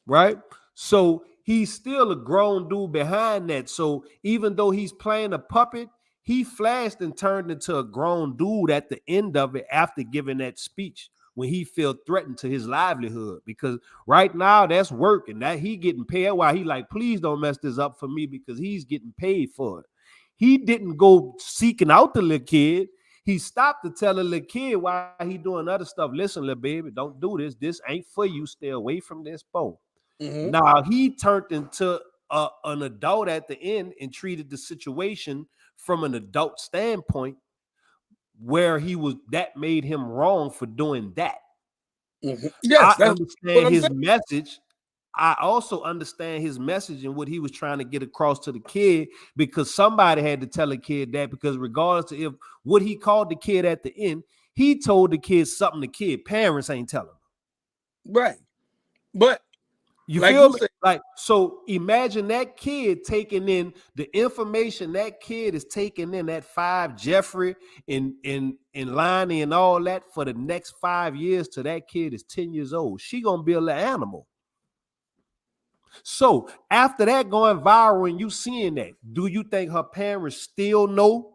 [SPEAKER 1] right? So he's still a grown dude behind that. So even though he's playing a puppet, he flashed and turned into a grown dude at the end of it after giving that speech when he felt threatened to his livelihood, because right now that's work and that he getting paid. Why he like, please don't mess this up for me because he's getting paid for it. He didn't go seeking out the little kid. He stopped to tell the little kid why he doing other stuff. Listen, little baby, don't do this. This ain't for you. Stay away from this boat. Now he turned into an adult at the end and treated the situation from an adult standpoint where that made him wrong for doing that.
[SPEAKER 2] Yes,
[SPEAKER 1] I understand his message. I also understand his message and what he was trying to get across to the kid, because somebody had to tell a kid that, because regardless of what he called the kid at the end, he told the kid something the kid parents ain't telling him.
[SPEAKER 2] Right. But
[SPEAKER 1] you feel me? Like, so imagine that kid taking in the information that kid is taking in, that 5 Jeffrey and Lonnie and all that for the next 5 years till that kid is 10 years old. She gonna be a little animal. So after that going viral and you seeing that, do you think her parents still know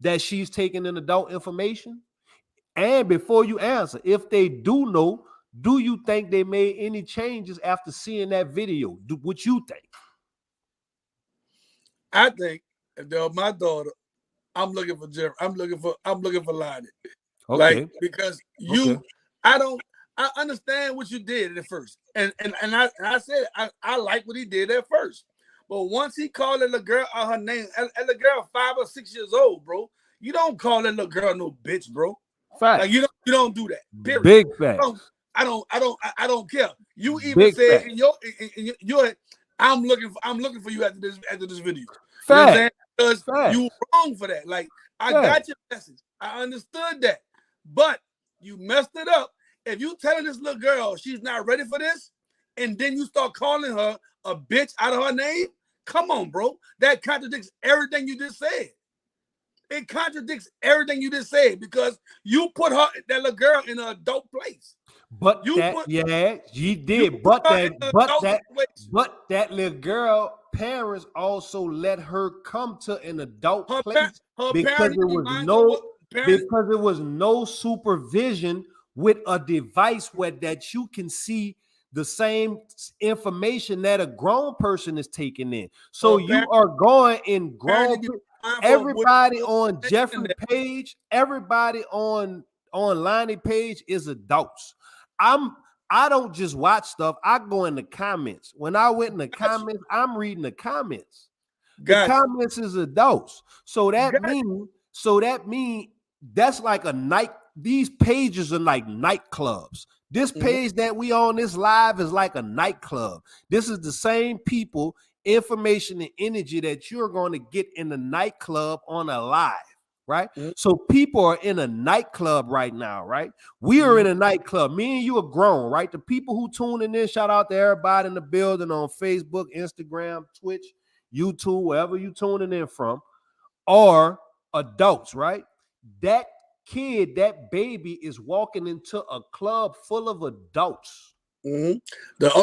[SPEAKER 1] that she's taking in adult information? And before you answer, if they do know, do you think they made any changes after seeing that video? What you think?
[SPEAKER 2] I think if they're my daughter, I'm looking for Jeff. I'm looking for Lonnie.
[SPEAKER 1] Okay.
[SPEAKER 2] Like, because I understand what you did at first. And I said I like what he did at first. But once he called that little girl out her name, and the girl 5 or 6 years old, bro, you don't call that little girl no bitch, bro.
[SPEAKER 1] Fact.
[SPEAKER 2] Like, you don't do that. Period.
[SPEAKER 1] Big fact.
[SPEAKER 2] I don't care. You even
[SPEAKER 1] Big
[SPEAKER 2] said
[SPEAKER 1] fact.
[SPEAKER 2] in your I'm looking for you after this video. You know what I'm
[SPEAKER 1] Fact.
[SPEAKER 2] saying? Because
[SPEAKER 1] Fact.
[SPEAKER 2] you wrong for that. Like, I
[SPEAKER 1] Fact.
[SPEAKER 2] got your message. I understood that. But you messed it up. If you telling this little girl she's not ready for this, and then you start calling her a bitch out of her name, come on, bro. That contradicts everything you just said. It contradicts everything you just said because you put that little girl in an adult place.
[SPEAKER 1] But
[SPEAKER 2] You
[SPEAKER 1] that,
[SPEAKER 2] put,
[SPEAKER 1] yeah, she
[SPEAKER 2] you
[SPEAKER 1] did.
[SPEAKER 2] put
[SPEAKER 1] But
[SPEAKER 2] her
[SPEAKER 1] that,
[SPEAKER 2] in an
[SPEAKER 1] but
[SPEAKER 2] adult
[SPEAKER 1] that,
[SPEAKER 2] situation.
[SPEAKER 1] but that little girl parents also let her come to an adult place because
[SPEAKER 2] parents
[SPEAKER 1] it was no supervision with a device where that you can see the same information that a grown person is taking in. So you are going in grown. Everybody on Jeffrey page, everybody on Lonnie page is adults. I don't just watch stuff. I go in the comments. When I went in the comments, I'm reading the comments. The comments is adults. So that means that's like a night. These pages are like nightclubs. This page that we on this live is like a nightclub. This is the same people, information, and energy that you're going to get in the nightclub on a live. Right? So people are in a nightclub right now, right? We are in a nightclub. Me and you are grown, right? The people who tuning in, shout out to everybody in the building on Facebook, Instagram, Twitch, YouTube, wherever you tuning in from, are adults, right? That kid, that baby is walking into a club full of adults.
[SPEAKER 2] Where
[SPEAKER 1] is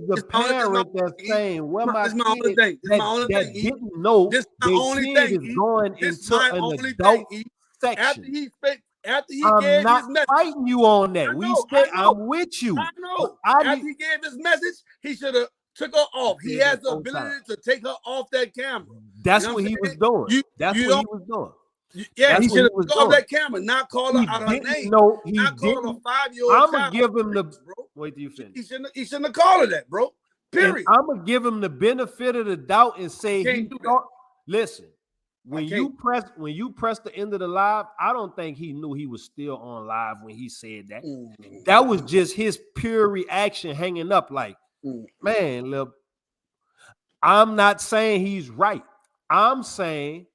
[SPEAKER 1] the parent that's saying, well, my kid that didn't know their kid is going into an adult section? I'm not fighting you on that. I'm with you.
[SPEAKER 2] I know. After he gave his message, he should have took her off. He has the ability to take her off that camera.
[SPEAKER 1] That's what he was doing. That's what he was doing.
[SPEAKER 2] Yeah, he should have took off that camera, not call her out her name.
[SPEAKER 1] No, he
[SPEAKER 2] not
[SPEAKER 1] didn't.
[SPEAKER 2] Call a 5-year-old
[SPEAKER 1] I'm
[SPEAKER 2] gonna
[SPEAKER 1] give him the.
[SPEAKER 2] Bro.
[SPEAKER 1] Wait till you finish.
[SPEAKER 2] He shouldn't have called her that, bro. Period.
[SPEAKER 1] And I'm gonna give him the benefit of the doubt and say he thought. Listen, when you press the end of the live, I don't think he knew he was still on live when he said that. That was just his pure reaction, hanging up like, man, look. I'm not saying he's right. I'm saying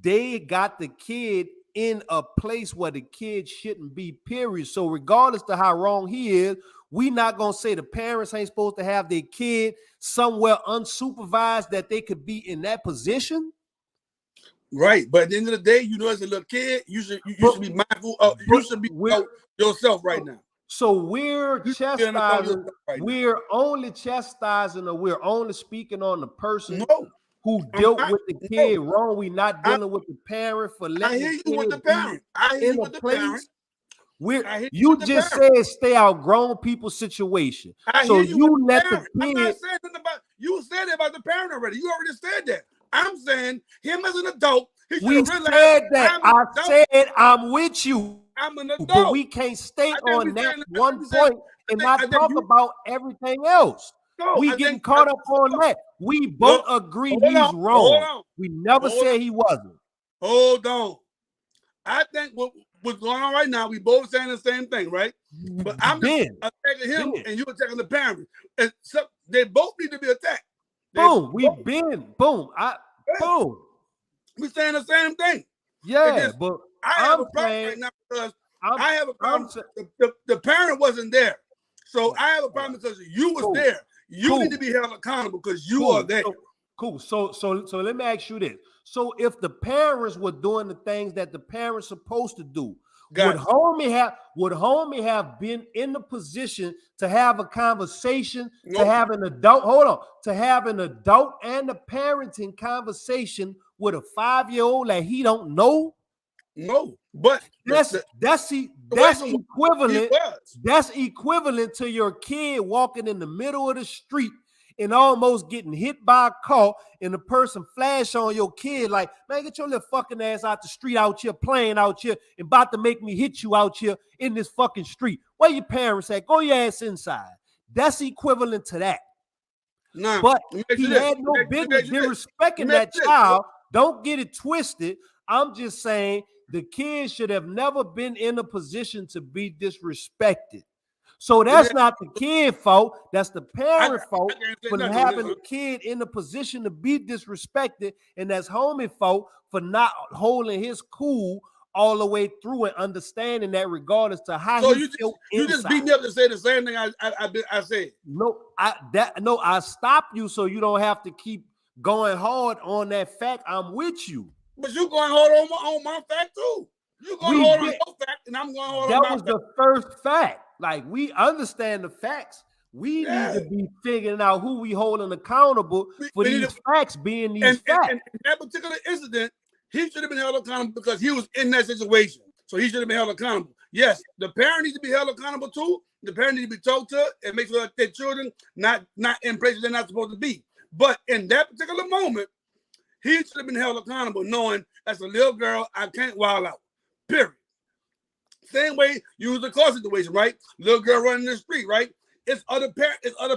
[SPEAKER 1] they got the kid in a place where the kid shouldn't be, period. So regardless of how wrong he is, we not going to say the parents ain't supposed to have their kid somewhere unsupervised that they could be in that position.
[SPEAKER 2] Right. But at the end of the day, you know, as a little kid, you should be mindful of yourself right now.
[SPEAKER 1] So we're chastising, we're only chastising, or we're only speaking on the person who dealt with the kid wrong. We're not dealing with the parent for letting
[SPEAKER 2] I hear you with the parent. I hear you with the parent.
[SPEAKER 1] You just said stay out grown people situation. So you let the kid.
[SPEAKER 2] I'm not saying nothing about you said it about the parent already. You already said that. I'm saying him as an adult.
[SPEAKER 1] We said that. I said I'm with you.
[SPEAKER 2] I'm an adult.
[SPEAKER 1] But we can't stay on that one point and not talk about everything else. We getting caught up on that. We both agree he's wrong. We never said he wasn't.
[SPEAKER 2] Hold on. I think what's going on right now, we both saying the same thing, right? But I'm attacking him and you attacking the parents. And so they both need to be attacked.
[SPEAKER 1] Boom. Boom.
[SPEAKER 2] We're saying the same thing.
[SPEAKER 1] Yeah, but
[SPEAKER 2] I have a problem right now because I have a problem. The parent wasn't there. So I have a problem because you was there. You need to be held accountable because you are there.
[SPEAKER 1] Cool. So let me ask you this. So if the parents were doing the things that the parents supposed to do, would homie have been in the position to have a conversation, to have an adult, to have an adult and a parenting conversation with a 5-year-old that he don't know?
[SPEAKER 2] No, but
[SPEAKER 1] that's equivalent. That's equivalent to your kid walking in the middle of the street and almost getting hit by a car, and the person flash on your kid like, man, get your little fucking ass out the street out here, playing out here, and about to make me hit you out here in this fucking street. Where your parents at? Go your ass inside. That's equivalent to that.
[SPEAKER 2] Nah,
[SPEAKER 1] but he had no business disrespecting that child. Don't get it twisted. I'm just saying The kid should have never been in a position to be disrespected. So that's not the kid fault. That's the parent fault for having the kid in a position to be disrespected, and that's homie fault for not holding his cool all the way through and understanding that regardless to how
[SPEAKER 2] So
[SPEAKER 1] he felt
[SPEAKER 2] you just beat me up to say the same thing I said.
[SPEAKER 1] No, I stopped you so you don't have to keep going hard on that fact. I'm with you.
[SPEAKER 2] But you going hard on my fact too. You going hard on your fact, and I'm going hard on my fact.
[SPEAKER 1] That was the first fact. Like, we understand the facts. We need to be figuring out who we holding accountable for these facts being these facts.
[SPEAKER 2] And in that particular incident, he should have been held accountable because he was in that situation. So he should have been held accountable. Yes, the parent needs to be held accountable too. The parent needs to be talked to and make sure that their children not in places they're not supposed to be. But in that particular moment, he should have been held accountable, knowing as a little girl, I can't wild out. Period. Same way you use the car situation, right? Little girl running in the street, right? It's other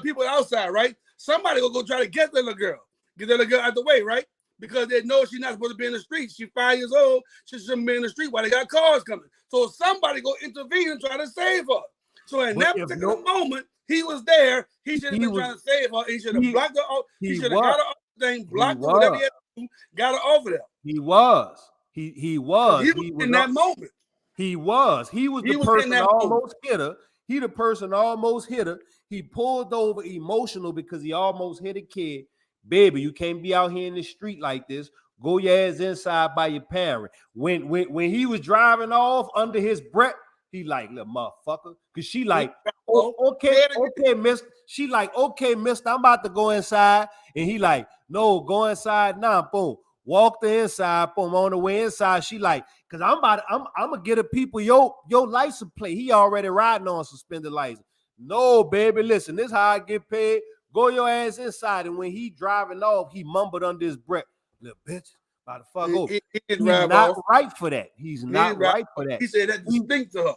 [SPEAKER 2] people outside, right? Somebody will go try to get that little girl out the way, right? Because they know she's not supposed to be in the street. She's 5 years old. She shouldn't be in the street while they got cars coming. So somebody go intervene and try to save her. So in that particular moment, he was there. He should have been trying to save her. He should have blocked her off. He should have got her off the thing, blocked her, whatever he had to do, got her off of there.
[SPEAKER 1] He was. He was.
[SPEAKER 2] He was in that moment.
[SPEAKER 1] He was the person almost hit her. He the person almost hit her. He pulled over emotional because he almost hit a kid. Baby, you can't be out here in the street like this. Go your ass inside by your parent. When he was driving off under his breath, he like, little motherfucker. Cause she like, okay, miss. She like, okay, mister, I'm about to go inside. And he like, no, go inside now. Boom. Walk the inside, boom. On the way inside, she like, cause I'm gonna get a people your license plate. He already riding on suspended license. No, baby, listen, this how I get paid. Go your ass inside. And when he driving off, he mumbled under his breath, little bitch, about to fuck over. He's not right for that. He's not right for that.
[SPEAKER 2] He said that to speak to her.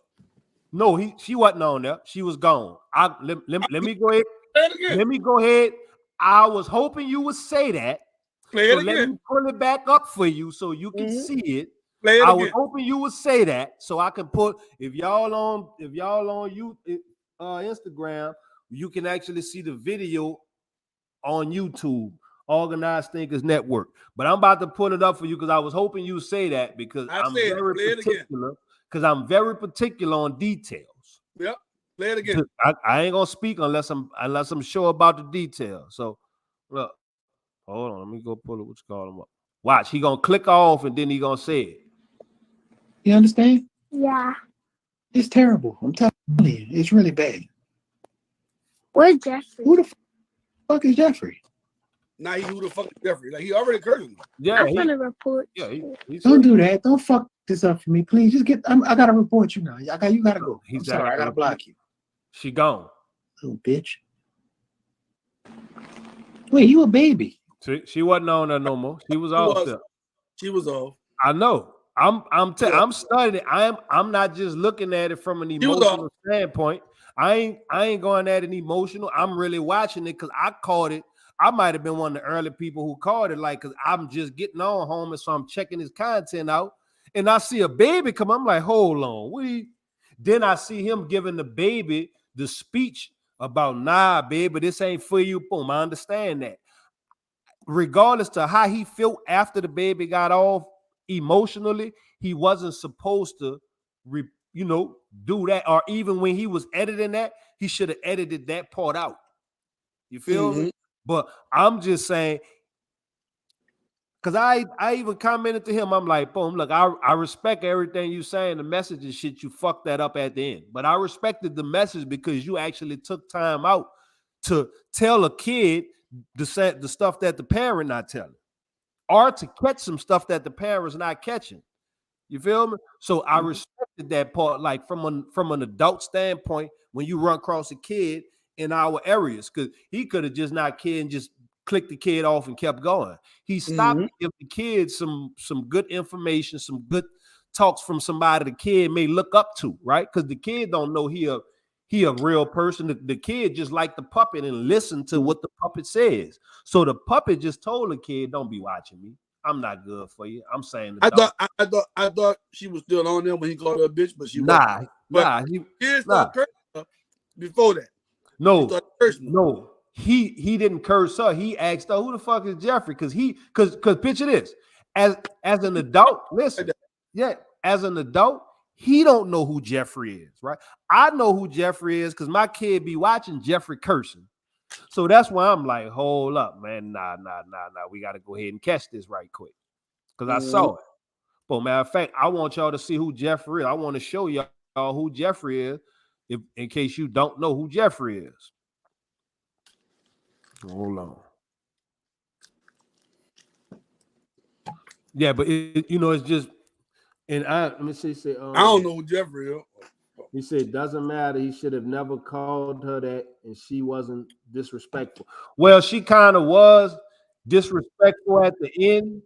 [SPEAKER 1] No, she wasn't on there. She was gone. Let me go ahead. Let me go ahead. I was hoping you would say that. Let me pull it back up for you so you can see it. I was hoping you would say that so I can put if y'all on Instagram, you can actually see the video on YouTube, Organized Thinkers Network. But I'm about to put it up for you because I was hoping you would say that because I'm very particular. Because I'm very particular on details.
[SPEAKER 2] Yep. Play it again.
[SPEAKER 1] I ain't gonna speak unless I'm sure about the details. So look, hold on. Let me go pull it. What you call him up? Watch. He gonna click off and then he gonna say it.
[SPEAKER 3] You understand?
[SPEAKER 4] Yeah.
[SPEAKER 3] It's terrible. I'm telling you, it's really bad.
[SPEAKER 4] Where's Jeffrey?
[SPEAKER 3] Who the fuck is Jeffrey?
[SPEAKER 2] Now who the fuck is Jeffrey? Like he already cursed me.
[SPEAKER 1] Yeah,
[SPEAKER 4] I'm gonna report.
[SPEAKER 1] Yeah,
[SPEAKER 3] don't do that. Don't fuck this up for me, please. Just get. I gotta report you now. You gotta go. I'm sorry. I gotta block you.
[SPEAKER 1] She gone.
[SPEAKER 3] Little bitch. Wait, you a baby?
[SPEAKER 1] She wasn't on there no more. She was off there.
[SPEAKER 2] She was off.
[SPEAKER 1] I know. I'm studying. I'm not just looking at it from an emotional standpoint. I ain't going at it emotional. I'm really watching it because I caught it. I might have been one of the early people who called it, like, because I'm just getting on home, and so I'm checking his content out, and I see a baby come. I'm like, hold on, Then I see him giving the baby the speech about, nah, baby, this ain't for you. Boom, I understand that. Regardless to how he felt after the baby got off emotionally, he wasn't supposed to, do that. Or even when he was editing that, he should have edited that part out. You feel me? But I'm just saying, because I even commented to him, I'm like, boom, look, I respect everything you saying, the message and shit, you fucked that up at the end. But I respected the message because you actually took time out to tell a kid the stuff that the parent not telling, or to catch some stuff that the parent's not catching. You feel me? So I respected that part, like from an adult standpoint, when you run across a kid in our areas, because he could have just not cared and just clicked the kid off and kept going. He stopped to give the kid some good information, some good talks from somebody the kid may look up to, right? Because the kid don't know he a real person. The kid just like the puppet and listen to what the puppet says. So the puppet just told the kid, don't be watching me. I'm not good for you. I'm saying
[SPEAKER 2] I thought she was still on there when he called her a bitch, but she wasn't. But
[SPEAKER 1] he
[SPEAKER 2] did start cursing her before that. He
[SPEAKER 1] no,
[SPEAKER 2] started cursing her.
[SPEAKER 1] no. He didn't curse her. He asked her, "Who the fuck is Jeffrey?" Because picture this, as an adult, listen, yeah, as an adult, he don't know who Jeffrey is, right? I know who Jeffrey is because my kid be watching Jeffrey cursing. So that's why I'm like, hold up, man. Nah. We got to go ahead and catch this right quick. Because I saw it. But matter of fact, I want y'all to see who Jeffrey is. I want to show y'all who Jeffrey is, in case you don't know who Jeffrey is. Hold on. Yeah, but it's just, and let me see.
[SPEAKER 2] I don't know who Jeffrey is.
[SPEAKER 1] He said, doesn't matter. He should have never called her that, and she wasn't disrespectful. Well, she kind of was disrespectful at the end.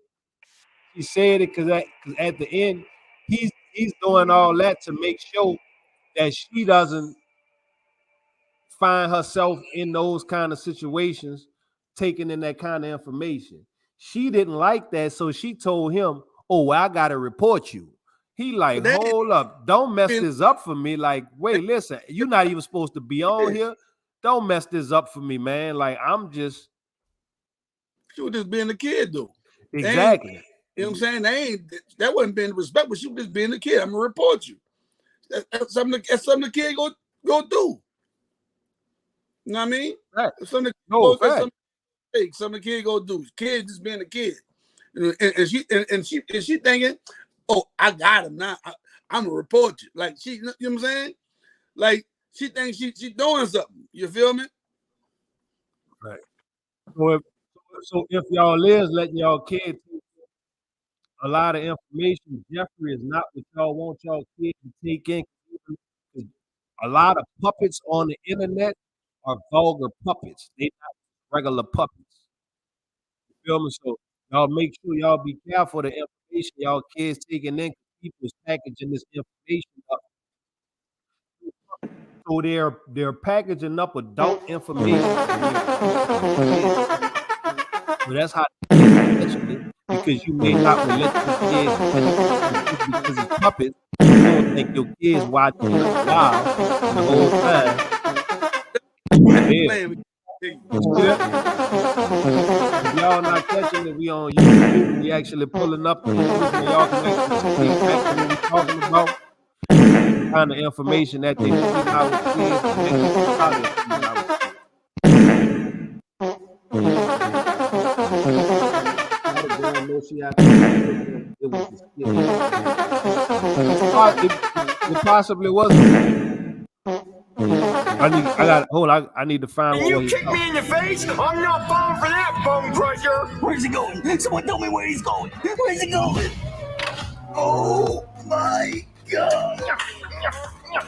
[SPEAKER 1] He said it because at the end, he's doing all that to make sure that she doesn't find herself in those kind of situations, taking in that kind of information. She didn't like that, so she told him, "Oh, well, I gotta report you." He like, hold up, don't mess this up for me. Like, wait, listen, you're not even supposed to be on here. Don't mess this up for me, man. Like,
[SPEAKER 2] she was just being a kid, though.
[SPEAKER 1] Exactly.
[SPEAKER 2] You know what I'm saying? That wasn't being respectful. She was just being a kid. I'm gonna report you. That's something the kid go do. You know what I mean?
[SPEAKER 1] Right.
[SPEAKER 2] Something the kid go do. Kid just being a kid. And she thinking, oh, I got him now. I'm gonna report you. Like you know what I'm saying? Like she thinks she doing something. You feel me?
[SPEAKER 1] Right. So if y'all is letting y'all kids a lot of information, Jeffrey is not what y'all want y'all kids to take in. A lot of puppets on the internet are vulgar puppets. They not regular puppets. You feel me? So y'all make sure y'all be careful of the information y'all kids taking in. People's packaging this information up. So they're packaging up adult information. So that's how because you may not let your kids because it's puppets. You don't think your kids watching live the whole time. Yeah. If y'all not catching it, we on YouTube. We actually pulling up the footage where y'all can actually see exactly what we're talking about. The kind of information that they feed our kids and how they feed our kids. It possibly wasn't. I need to find
[SPEAKER 5] and you kick me in the face? I'm not falling for that, bone crusher. Where's he going? Someone tell me where he's going. Where's he going? Oh my God.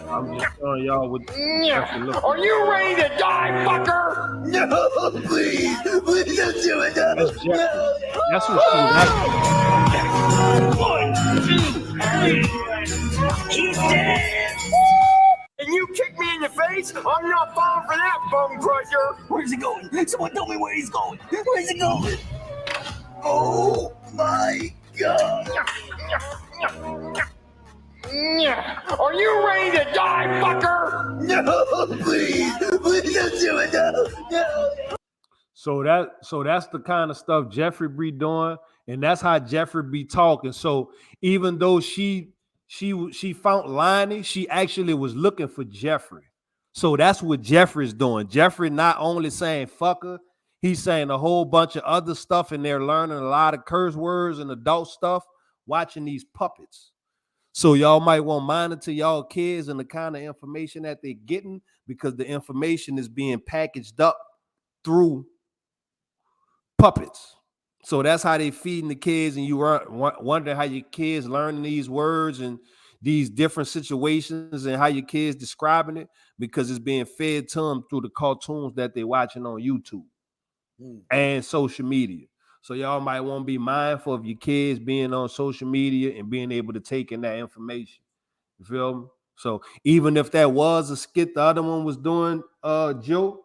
[SPEAKER 1] I'm just showing y'all what.
[SPEAKER 5] Are you ready to die, fucker? No, please. Please don't do it. No.
[SPEAKER 1] That's what she was
[SPEAKER 5] One, 2, 3. He's dead. And you kick me in the face? I'm not falling for that, bone crusher. Where's he going? Someone tell me where he's going. Where's he going? Oh my God. Are you ready to die, fucker? No, please. Please don't do it. No.
[SPEAKER 1] So that's the kind of stuff Jeffrey be doing, and that's how Jeffrey be talking. So even though she found Lonnie, she actually was looking for Jeffrey. So that's what Jeffrey's doing. Jeffrey not only saying fucker, he's saying a whole bunch of other stuff, and they're learning a lot of curse words and adult stuff, watching these puppets. So y'all might want to monitor y'all kids and the kind of information that they're getting, because the information is being packaged up through puppets. So that's how they feeding the kids, and you wonder how your kids learning these words and these different situations and how your kids describing it, because it's being fed to them through the cartoons that they're watching on YouTube and social media. So y'all might want to be mindful of your kids being on social media and being able to take in that information. You feel me? So even if that was a skit the other one was doing, Joe,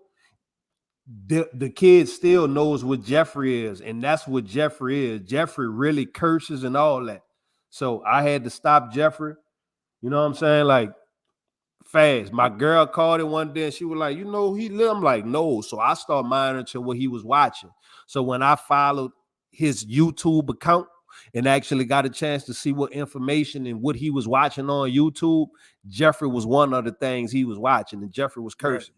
[SPEAKER 1] the kid still knows what Jeffrey is, and that's what Jeffrey is. Jeffrey really curses and all that. So I had to stop Jeffrey. You know what I'm saying? Like fast. My girl called it one day and she was like, you know, I'm like, no. So I started monitoring what he was watching. So when I followed his YouTube account and actually got a chance to see what information and what he was watching on YouTube, Jeffrey was one of the things he was watching, and Jeffrey was cursing.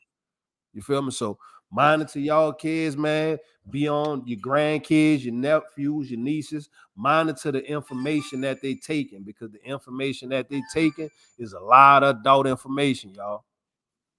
[SPEAKER 1] You feel me? So monitor y'all kids, man. Be on your grandkids, your nephews, your nieces. Monitor the information that they taking, because the information that they taking is a lot of adult information, y'all.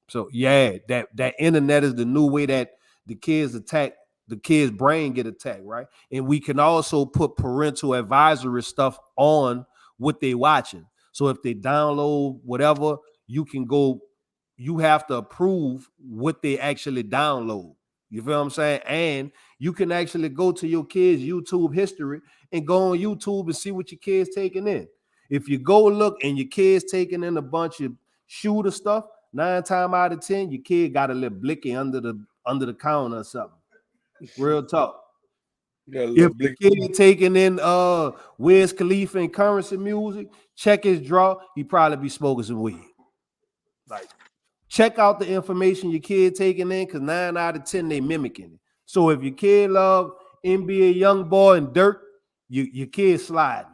[SPEAKER 1] So yeah, that internet is the new way that the kids brain get attacked, right? And we can also put parental advisory stuff on what they watching. So if they download whatever, you have to approve what they actually download. You feel what I'm saying? And you can actually go to your kids' YouTube history and go on YouTube and see what your kids taking in. If you go look and your kids taking in a bunch of shooter stuff, 9 times out of 10, your kid got a little blicky under the counter or something. Real talk. If the kid taking in Wiz Khalifa and currency music, check his draw, he probably be smoking some weed. Like, check out the information your kid taking in, because 9 out of 10 they mimicking it. So if your kid love NBA YoungBoy and Dirk, your kid sliding.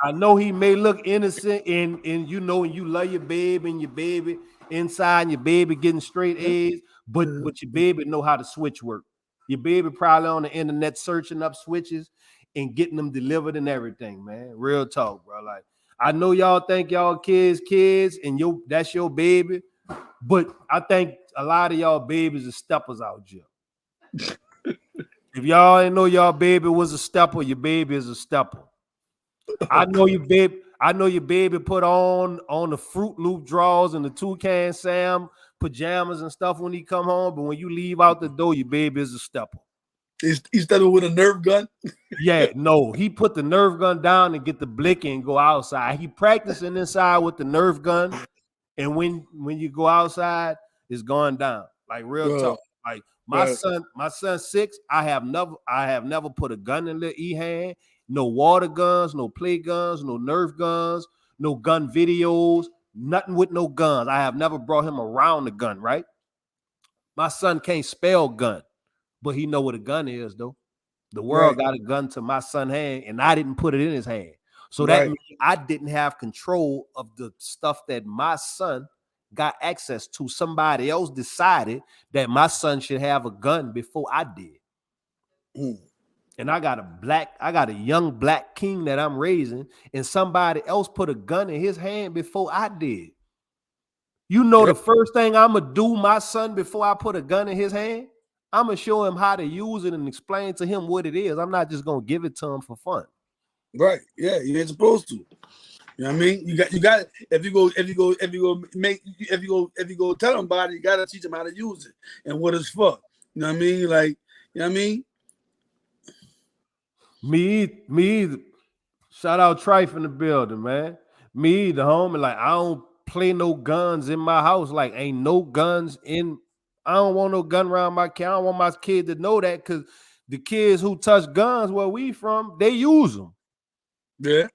[SPEAKER 1] I know he may look innocent, and you know, and you love your baby, and your baby inside, and your baby getting straight A's, but your baby know how to switch work. Your baby probably on the internet searching up switches and getting them delivered and everything, man. Real talk, bro. Like, I know y'all think y'all kids, and that's your baby, but I think a lot of y'all babies are steppers out here. If y'all ain't know y'all baby was a stepper, your baby is a stepper. I know your baby put on the Fruit Loop drawers and the Toucan Sam pajamas and stuff when he come home, but when you leave out the door, your baby is a stepper.
[SPEAKER 2] He's stepping with a Nerf gun?
[SPEAKER 1] Yeah, no, he put the Nerf gun down and get the blicky and go outside. He practicing inside with the Nerf gun, and when you go outside, it's going down. Like, real talk. Like, my son 6, I have never put a gun in the hand. No water guns, no play guns, no Nerf guns, no gun videos, nothing with no guns. I have never brought him around the gun, right? My son can't spell gun, but he know what a gun is, though. The world got a gun to my son's hand, and I didn't put it in his hand. So that means I didn't have control of the stuff that my son got access to. Somebody else decided that my son should have a gun before I did. And I got a young black king that I'm raising, and somebody else put a gun in his hand before I did. You know, the first thing I'm gonna do my son before I put a gun in his hand, I'm gonna show him how to use it and explain to him what it is. I'm not just gonna give it to him for fun.
[SPEAKER 2] Right. Yeah, you ain't supposed to. You know what I mean? You got if you go tell them about it, you gotta teach them how to use it and what it's for. You know what I mean? Like, you know what I mean?
[SPEAKER 1] Me either. Shout out Trife in the building, man. Me either, homie. Like, I don't play no guns in my house. Like, ain't no guns in. I don't want no gun around my kid. I don't want my kid to know that, because the kids who touch guns where we from, they use them.
[SPEAKER 2] Yeah.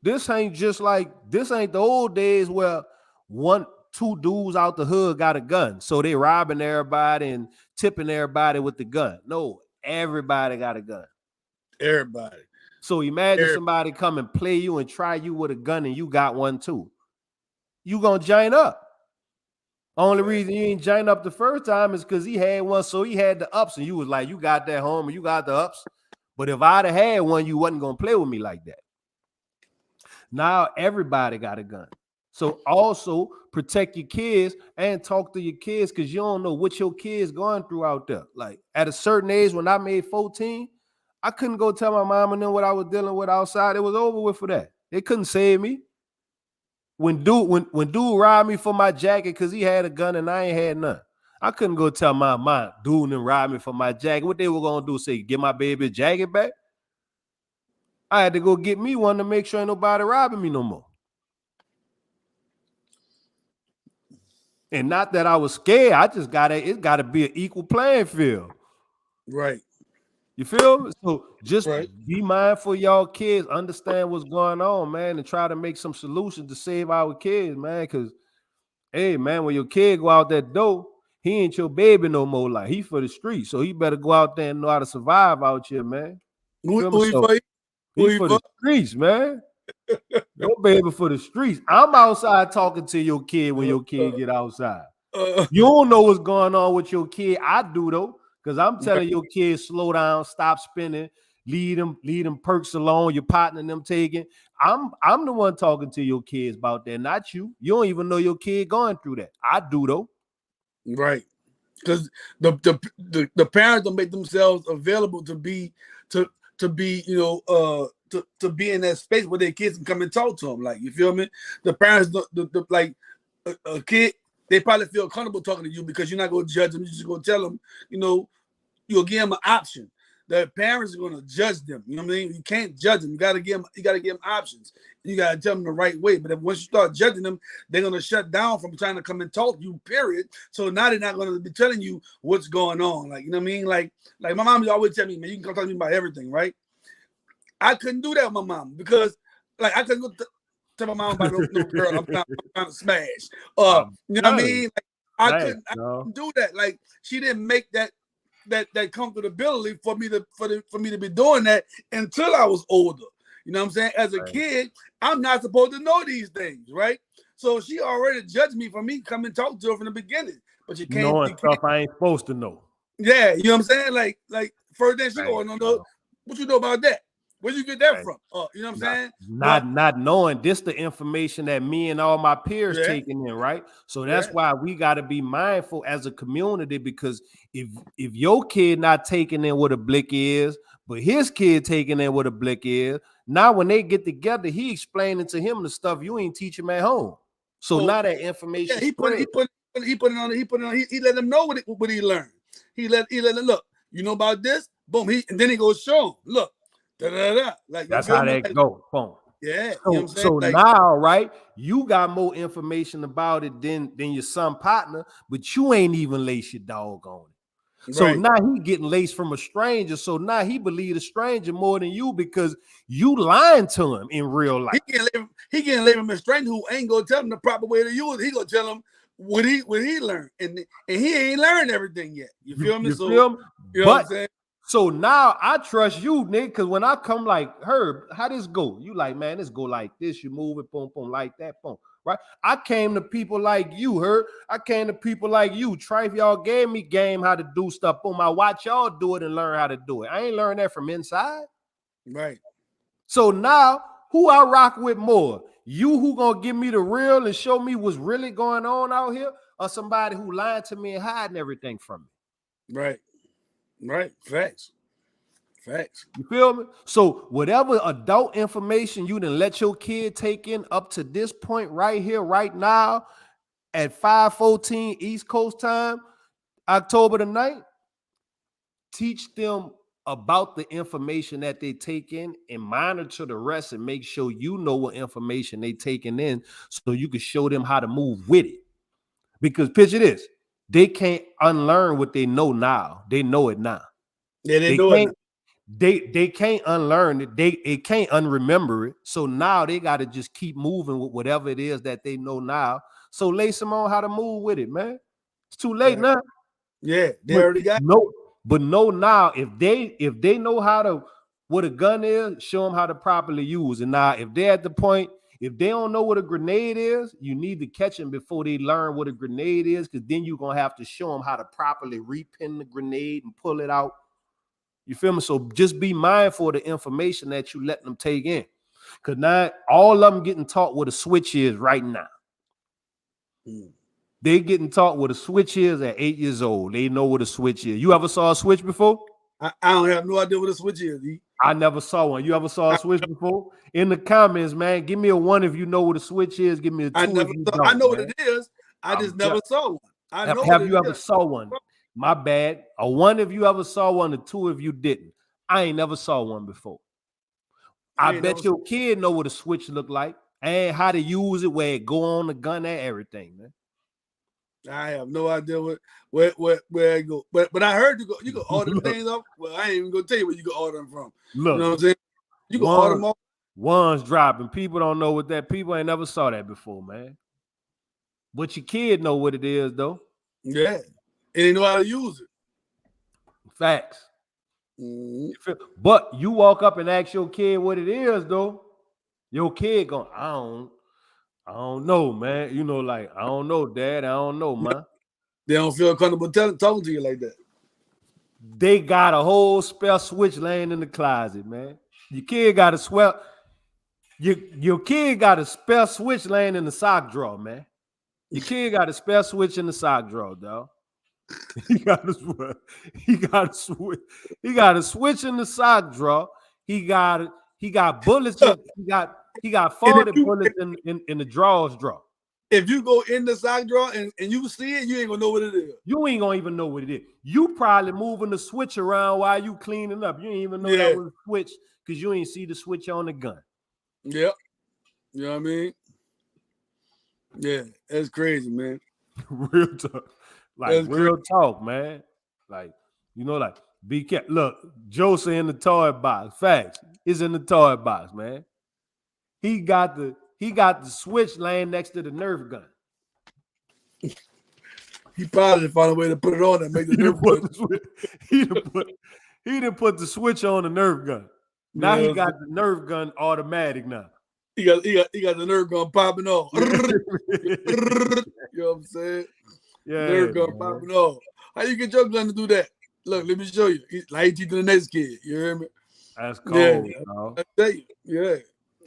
[SPEAKER 1] This ain't the old days where 1-2 dudes out the hood got a gun, so they robbing everybody and tipping everybody with the gun. No, everybody got a gun.
[SPEAKER 2] Everybody.
[SPEAKER 1] So imagine somebody come and play you and try you with a gun, and you got one too. You gonna join up. Only reason you ain't join up the first time is because he had one, so he had the ups, and you was like, you got that home, and you got the ups. But if I'd have had one, you wasn't gonna play with me like that. Now everybody got a gun. So also protect your kids and talk to your kids, because you don't know what your kids going through out there. Like, at a certain age, when I made 14, I couldn't go tell my mom and them what I was dealing with outside. It was over with for that. They couldn't save me. When dude robbed me for my jacket because he had a gun and I ain't had none, I couldn't go tell my dude and rob me for my jacket. What they were gonna do? Say, get my baby a jacket back? I had to go get me one to make sure ain't nobody robbing me no more. And not that I was scared. I just it gotta be an equal playing field.
[SPEAKER 2] Right.
[SPEAKER 1] You feel me? So just
[SPEAKER 2] Right.
[SPEAKER 1] be mindful, y'all kids. Understand what's going on, man, and try to make some solutions to save our kids, man. Because, hey, man, when your kid go out that door, he ain't your baby no more. Like, he for the street, so he better go out there and know how to survive out here, man. Feel me?
[SPEAKER 2] Who he
[SPEAKER 1] So
[SPEAKER 2] for? Who
[SPEAKER 1] he
[SPEAKER 2] he
[SPEAKER 1] for the
[SPEAKER 2] for?
[SPEAKER 1] streets, man. Your baby for the streets. I'm outside talking to your kid when your kid get outside. You don't know what's going on with your kid. I do though, because I'm telling your kids slow down, stop spinning, lead them perks alone. Your partner and them taking. I'm the one talking to your kids about that, not you. You don't even know your kid going through that. I do though.
[SPEAKER 2] Right. Because the parents don't make themselves available to be to be in that space where their kids can come and talk to them. Like, you feel me? The parents like a kid, they probably feel comfortable talking to you because you're not going to judge them. You're just going to tell them, you'll give them an option. The parents are going to judge them. You know what I mean? You can't judge them. You got to give them options. You got to tell them the right way. But once you start judging them, they're going to shut down from trying to come and talk to you, period. So now they're not going to be telling you what's going on. Like, you know what I mean? Like my mom always tell me, man, you can come talk to me about everything, right? I couldn't do that with my mom because, like, I couldn't go tell my mom about no girl I'm trying to smash. You know what I mean? Like, I couldn't do that. Like, she didn't make that comfortability for me to be doing that until I was older. You know what I'm saying? As a kid, I'm not supposed to know these things, right? So she already judged me for me coming and talk to her from the beginning. But you can't
[SPEAKER 1] knowing stuff I ain't supposed to know.
[SPEAKER 2] Yeah, you know what I'm saying? Like first thing she going on, what you know about that? Where you get that from? You know what I'm saying?
[SPEAKER 1] Not knowing this the information that me and all my peers taking in, right? So that's why we got to be mindful as a community, because if your kid not taking in what a blick is, but his kid taking in what a blick is, now when they get together, he explaining to him the stuff you ain't teach him at home. So now that information,
[SPEAKER 2] he let them know what he learned. He let them look. You know about this? Boom. And then he goes show him. Look. Da, da, da. Like,
[SPEAKER 1] that's how that goes. Boom.
[SPEAKER 2] Yeah.
[SPEAKER 1] So,
[SPEAKER 2] you know what I'm saying?
[SPEAKER 1] Now, right, you got more information about it than your son partner, but you ain't even laced your dog on it. So now he getting laced from a stranger. So now he believe the stranger more than you because you lying to him in real life.
[SPEAKER 2] He can't leave him a stranger who ain't gonna tell him the proper way to use it. He gonna tell him what he learned, and he ain't learned everything yet. You feel me?
[SPEAKER 1] You feel me?
[SPEAKER 2] You know what I'm saying?
[SPEAKER 1] So now I trust you, Nick, because when I come like, Herb, how this go? You like, man, this go like this. You move it, boom, boom, like that, boom, right? I came to people like you, Herb. I came to people like you. Trife, y'all gave me game how to do stuff. Boom, I watch y'all do it and learn how to do it. I ain't learned that from inside.
[SPEAKER 2] Right.
[SPEAKER 1] So now, who I rock with more? You who gonna give me the real and show me what's really going on out here, or somebody who lying to me and hiding everything from me?
[SPEAKER 2] Right. Right. Facts.
[SPEAKER 1] You feel me? So whatever adult information you done let your kid take in up to this point right here, right now, at 5:14 East Coast time, October the 9th, teach them about the information that they take in and monitor the rest and make sure you know what information they taking in so you can show them how to move with it. Because picture this, they can't unlearn what they know now. They know it now.
[SPEAKER 2] Yeah, they know it.
[SPEAKER 1] They can't unlearn it. It can't unremember it. So now they got to just keep moving with whatever it is that they know now. So lace them on how to move with it, man. It's too late now.
[SPEAKER 2] Yeah, they already got
[SPEAKER 1] But no, now if they know what a gun is, show them how to properly use it. Now, if they're at the point, if they don't know what a grenade is, you need to catch them before they learn what a grenade is, because then you're gonna have to show them how to properly repin the grenade and pull it out. You feel me? So just be mindful of the information that you let them take in. Because now all of them getting taught what a switch is right now. They getting taught what a switch is at 8 years old. They know what a switch is. You ever saw a switch before?
[SPEAKER 2] I don't have no idea what a switch is.
[SPEAKER 1] I never saw one. You ever saw a switch before? In the comments, man, give me a 1 if you know what a switch is. Give me a 2 if you don't.
[SPEAKER 2] I know what it is. I just never saw one.
[SPEAKER 1] Have you ever saw one? My bad. A 1 if you ever saw one, a 2 if you didn't. I ain't never saw one before. I bet your kid know what a switch look like and how to use it, where it go on the gun and everything, man.
[SPEAKER 2] I have no idea where I go. But I heard you can order things off. Well, I ain't even gonna tell you where you can order them from.
[SPEAKER 1] Look,
[SPEAKER 2] you know what I'm saying? You can order them off.
[SPEAKER 1] One's dropping. People don't know what that. People ain't never saw that before, man. But your kid know what it is, though.
[SPEAKER 2] Yeah, and they know how to use it.
[SPEAKER 1] Facts.
[SPEAKER 2] Mm-hmm.
[SPEAKER 1] But you walk up and ask your kid what it is, though. Your kid going, I don't know, man. You know, like, I don't know, Dad. I don't know, man.
[SPEAKER 2] They don't feel comfortable talking to you like that.
[SPEAKER 1] They got a whole spare switch laying in the closet, man. Your kid got a your kid got a spare switch laying in the sock drawer, man. Your kid got a spare switch in the sock drawer, dog. He got a switch in the sock drawer. He got bullets. He got 40 bullets in the drawers drawer.
[SPEAKER 2] If you go in the sock drawer and you see it, you ain't gonna know what it is.
[SPEAKER 1] You ain't gonna even know what it is. You probably moving the switch around while you cleaning up. You ain't even know that was a switch because you ain't see the switch on the gun.
[SPEAKER 2] Yep. You know what I mean? Yeah, that's crazy, man.
[SPEAKER 1] Real talk. Like real talk, man. Like, you know, like be careful. Look, Joseph in the toy box. Facts. It's in the toy box, man. He got the switch laying next to the Nerf gun.
[SPEAKER 2] He probably found a way to put it on and make the Nerf gun.
[SPEAKER 1] He didn't put the switch on the Nerf gun. Now he got the Nerf gun automatic now.
[SPEAKER 2] He got the Nerf gun popping off. You know what I'm saying?
[SPEAKER 1] Yeah.
[SPEAKER 2] Nerf gun popping off. How you get your gun to do that? Look, let me show you. Like he teaching the next kid. You hear me?
[SPEAKER 1] That's cold,
[SPEAKER 2] I tell you. Yeah.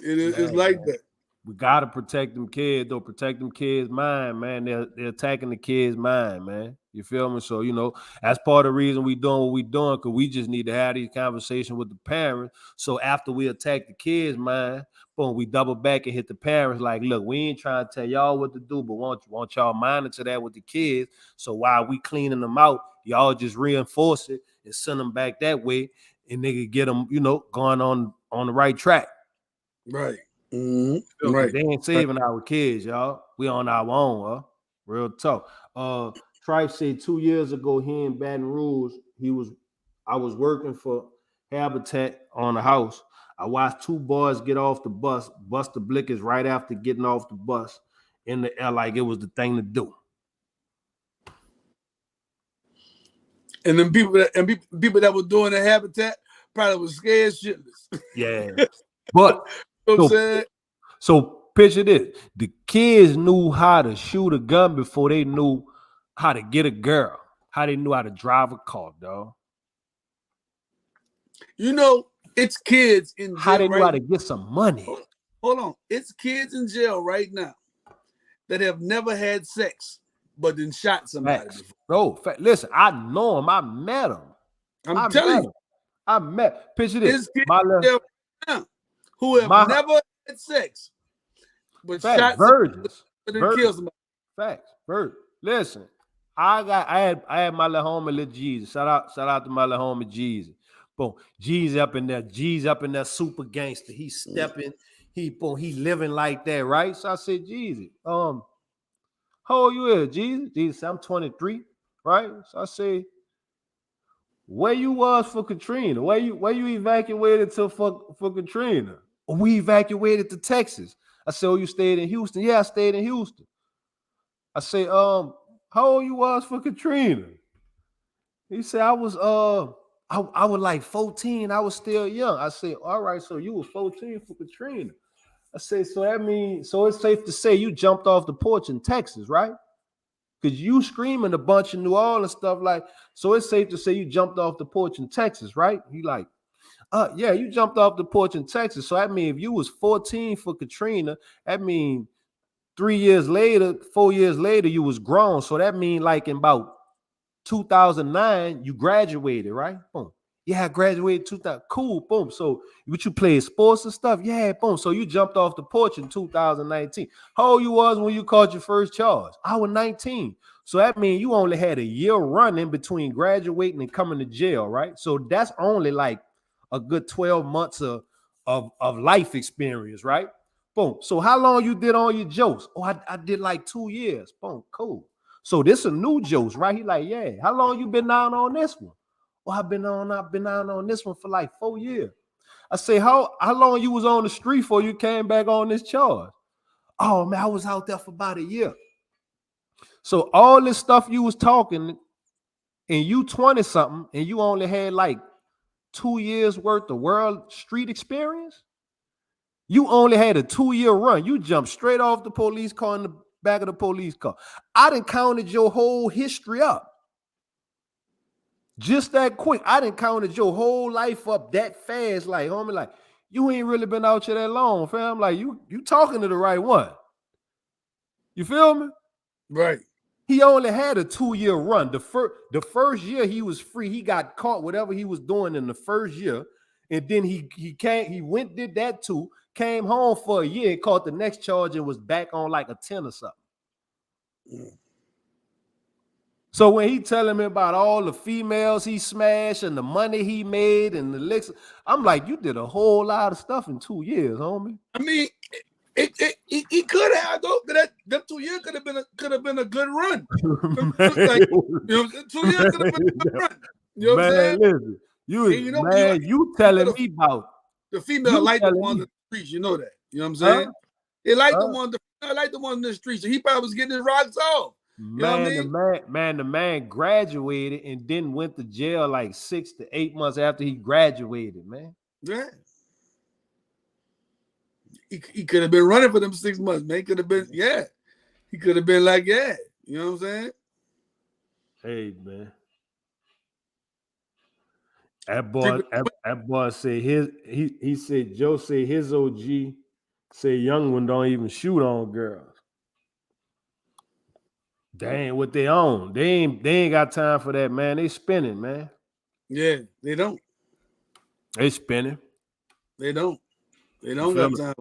[SPEAKER 2] It's like that.
[SPEAKER 1] We gotta protect them kids, though. Protect them kids' mind, man. They're attacking the kids' mind, man. You feel me? So, you know, that's part of the reason we doing what we doing, because we just need to have these conversations with the parents. So after we attack the kids' mind, boom, we double back and hit the parents like, look, we ain't trying to tell y'all what to do, but want y'all monitor that with the kids. So while we cleaning them out, y'all just reinforce it and send them back that way, and they can get them, you know, going on the right track.
[SPEAKER 2] Right. Mm-hmm. Right.
[SPEAKER 1] They ain't saving our kids, y'all. We on our own, real talk. Trife said 2 years ago, he in Baton Rouge, I was working for Habitat on the house. I watched two boys get off the bus, bust the blickers right after getting off the bus in the air like it was the thing to do.
[SPEAKER 2] And then people that were doing the Habitat probably was scared shitless.
[SPEAKER 1] Yeah. But
[SPEAKER 2] you know what I'm saying?
[SPEAKER 1] So picture this. The kids knew how to shoot a gun before they knew how to get a girl, how they knew how to drive a car, dog.
[SPEAKER 2] You know, it's kids in jail.
[SPEAKER 1] How they knew how to get some money.
[SPEAKER 2] Hold on. It's kids in jail right now that have never had sex, but then shot somebody before.
[SPEAKER 1] Bro, listen, I know them. I met them.
[SPEAKER 2] I'm telling you.
[SPEAKER 1] I met. Picture this.
[SPEAKER 2] Who have never had sex, but shot
[SPEAKER 1] virgins.
[SPEAKER 2] But then killed somebody.
[SPEAKER 1] Facts. Virgins. Listen, I had my little homie, Lil Jesus. Shout out to my little homie Jesus. Boom. G's up in there, super gangster. He's stepping, he living like that, right? So I said, Jesus, how old you is, Jesus? Jesus said, I'm 23, right? So I say, where you was for Katrina? Where you evacuated to for Katrina? We evacuated to Texas. I said, oh, you stayed in Houston? Yeah, I stayed in Houston. I say, how old you was for Katrina? He said, I was like 14. I was still young. I said, all right, so you were 14 for Katrina. I said, so that means, so it's safe to say you jumped off the porch in Texas, right? Because you screaming a bunch in New Orleans stuff like, so it's safe to say you jumped off the porch in Texas, right? He like, yeah, you jumped off the porch in Texas. So that means if you was 14 for Katrina, that means 4 years later, you was grown. So that means like in about 2009, you graduated, right? Boom. Yeah, I graduated 2000. Cool, boom. So would you play sports and stuff? Yeah, boom. So you jumped off the porch in 2019. How old you was when you caught your first charge? I was 19. So that means you only had a year run in between graduating and coming to jail, right? So that's only like a good 12 months of life experience, right? Boom. So how long you did on your jokes? Oh, I did like 2 years. Boom, cool. So this a new Joe's, right? He like, yeah. How long you been down on this one? Well, I've been down on this one for like 4 years. I say, how long you was on the street before you came back on this charge? Oh man, I was out there for about a year. So all this stuff you was talking, and you 20 something, and you only had like 2 years worth of world street experience. You only had a 2-year run. You jumped straight off the police car in the back of the police car. I done counted your whole history up. Just that quick. I done counted your whole life up that fast. Like, homie, like, you ain't really been out here that long, fam. Like, you talking to the right one. You feel me?
[SPEAKER 2] Right.
[SPEAKER 1] He only had a 2-year run. The first year he was free. He got caught whatever he was doing in the first year. And then he went, did that too, came home for a year, caught the next charge, and was back on like a 10 or something.
[SPEAKER 2] Mm.
[SPEAKER 1] So when he telling me about all the females he smashed and the money he made and the licks, I'm like, you did a whole lot of stuff in 2 years, homie.
[SPEAKER 2] I mean, he could have though, but that 2 years could have been a good run. Like, you know, 2 years could have been a good run. You know what I'm saying?
[SPEAKER 1] Listen, you telling me about
[SPEAKER 2] the female like the ones in the streets. You know that. You know what I'm saying? They like the ones. I like the ones in the streets. So he probably was getting his rocks off. You know what I mean?
[SPEAKER 1] The man graduated and then went to jail like 6 to 8 months after he graduated, man.
[SPEAKER 2] Yeah. He could have been running for them 6 months, man. Could have been, yeah. He could have been like, yeah. You know what I'm saying?
[SPEAKER 1] Hey, man. That boy said he said Joe said his OG said young one don't even shoot on girls. They ain't what they own. They ain't got time for that, man. They spinning, man.
[SPEAKER 2] Yeah, they don't.
[SPEAKER 1] They spinning.
[SPEAKER 2] They don't got time.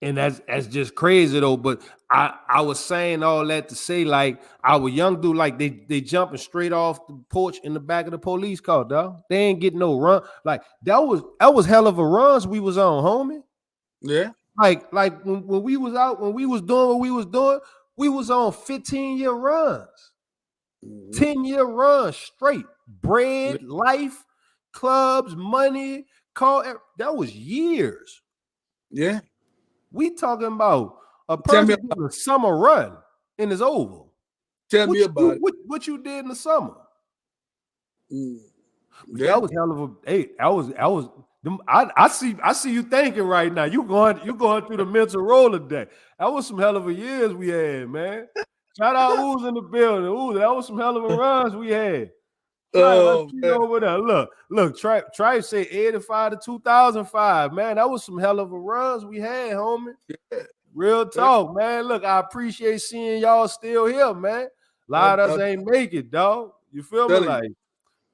[SPEAKER 1] And that's just crazy though. But I was saying all that to say, like, our young dude, like they jumping straight off the porch in the back of the police car, dog. They ain't getting no run. Like that was hell of a runs we was on, homie.
[SPEAKER 2] Yeah.
[SPEAKER 1] Like when we was out, when we was doing what we was doing, we was on 15-year runs, 10-year runs straight. Bread, life, clubs, money, car. That was years.
[SPEAKER 2] Yeah.
[SPEAKER 1] We talking about a person doing a summer run and it's over.
[SPEAKER 2] Tell me about it.
[SPEAKER 1] What you did in the summer?
[SPEAKER 2] Yeah.
[SPEAKER 1] That was hell of a. Hey, I see you thinking right now. You going through the mental Rolodex. That was some hell of a years we had, man. Shout out Ooze in the building. Ooze, that was some hell of a runs we had. Over there. Look, Tripe said 85 to 2005. Man, that was some hell of a runs we had, homie. Yeah. Real talk, man. Look, I appreciate seeing y'all still here, man. A lot of us ain't make it, dog. You feel me? Like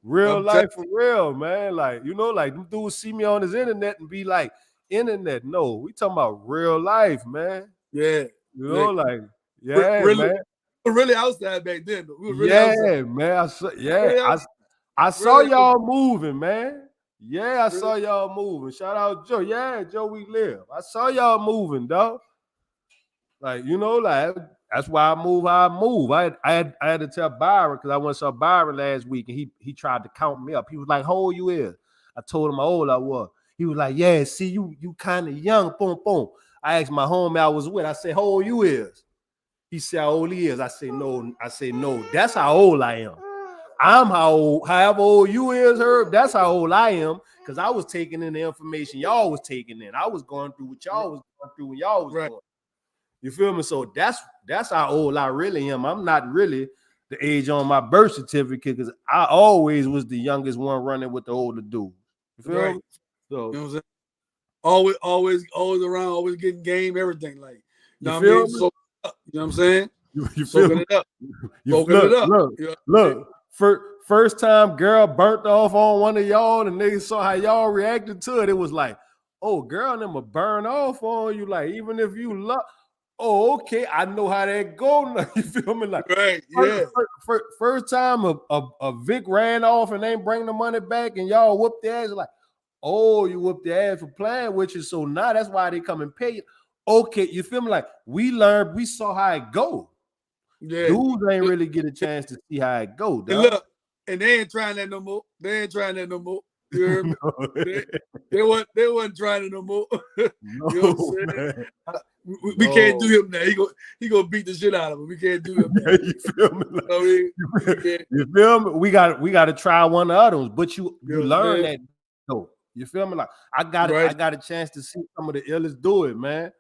[SPEAKER 1] real life for real, man. Like, you know, like them dudes see me on his internet and be like, internet. No, we talking about real life, man.
[SPEAKER 2] Yeah.
[SPEAKER 1] You know, like, yeah,
[SPEAKER 2] really,
[SPEAKER 1] man.
[SPEAKER 2] We were really outside back then. We were really
[SPEAKER 1] outside. Man. I saw y'all moving, man. Yeah, I saw y'all moving. Shout out Joe. Yeah, Joe, we live. I saw y'all moving, dog. Like, you know, like that's why I move how I move. I had to tell Byron because I went and saw Byron last week and he tried to count me up. He was like, how old you is? I told him how old I was. He was like, yeah, see, you kind of young. Boom, boom. I asked my homie I was with. I said, how old you is? He said how old he is. I say no. That's how old I am. I'm however old you is, Herb. That's how old I am. Because I was taking in the information y'all was taking in. I was going through what y'all was going through when y'all was going. You feel me? So that's how old I really am. I'm not really the age on my birth certificate because I always was the youngest one running with the older dude. You feel me? So
[SPEAKER 2] you know what I'm saying? Always around, always getting game, everything. Like
[SPEAKER 1] you feel me?
[SPEAKER 2] So, you know what I'm saying?
[SPEAKER 1] You feel me?
[SPEAKER 2] It up.
[SPEAKER 1] Look. First time girl burnt off on one of y'all and niggas saw how y'all reacted to it. It was like, oh, girl, them will burn off on you. Like, even if you love, oh, okay, I know how that go. You feel me? Like, first time a Vic ran off and ain't bring the money back and y'all whooped their ass. Like, oh, you whooped their ass for playing with you. So now that's why they come and pay you. Okay, you feel me? Like, we learned, we saw how it go.
[SPEAKER 2] Yeah.
[SPEAKER 1] Dudes ain't really get a chance to see how it go,
[SPEAKER 2] And
[SPEAKER 1] dog.
[SPEAKER 2] look, and they ain't trying that no more. They ain't trying that no more. You heard me? They wasn't trying it no more. You know what I'm saying?
[SPEAKER 1] Man.
[SPEAKER 2] We can't do him now. He go beat the shit out of him. We can't do him now.
[SPEAKER 1] You feel me? Like,
[SPEAKER 2] I mean,
[SPEAKER 1] you feel me? We got to try one of the other ones, but you learn
[SPEAKER 2] man.
[SPEAKER 1] that though. You feel me? Like I got a chance to see some of the illest do it, man.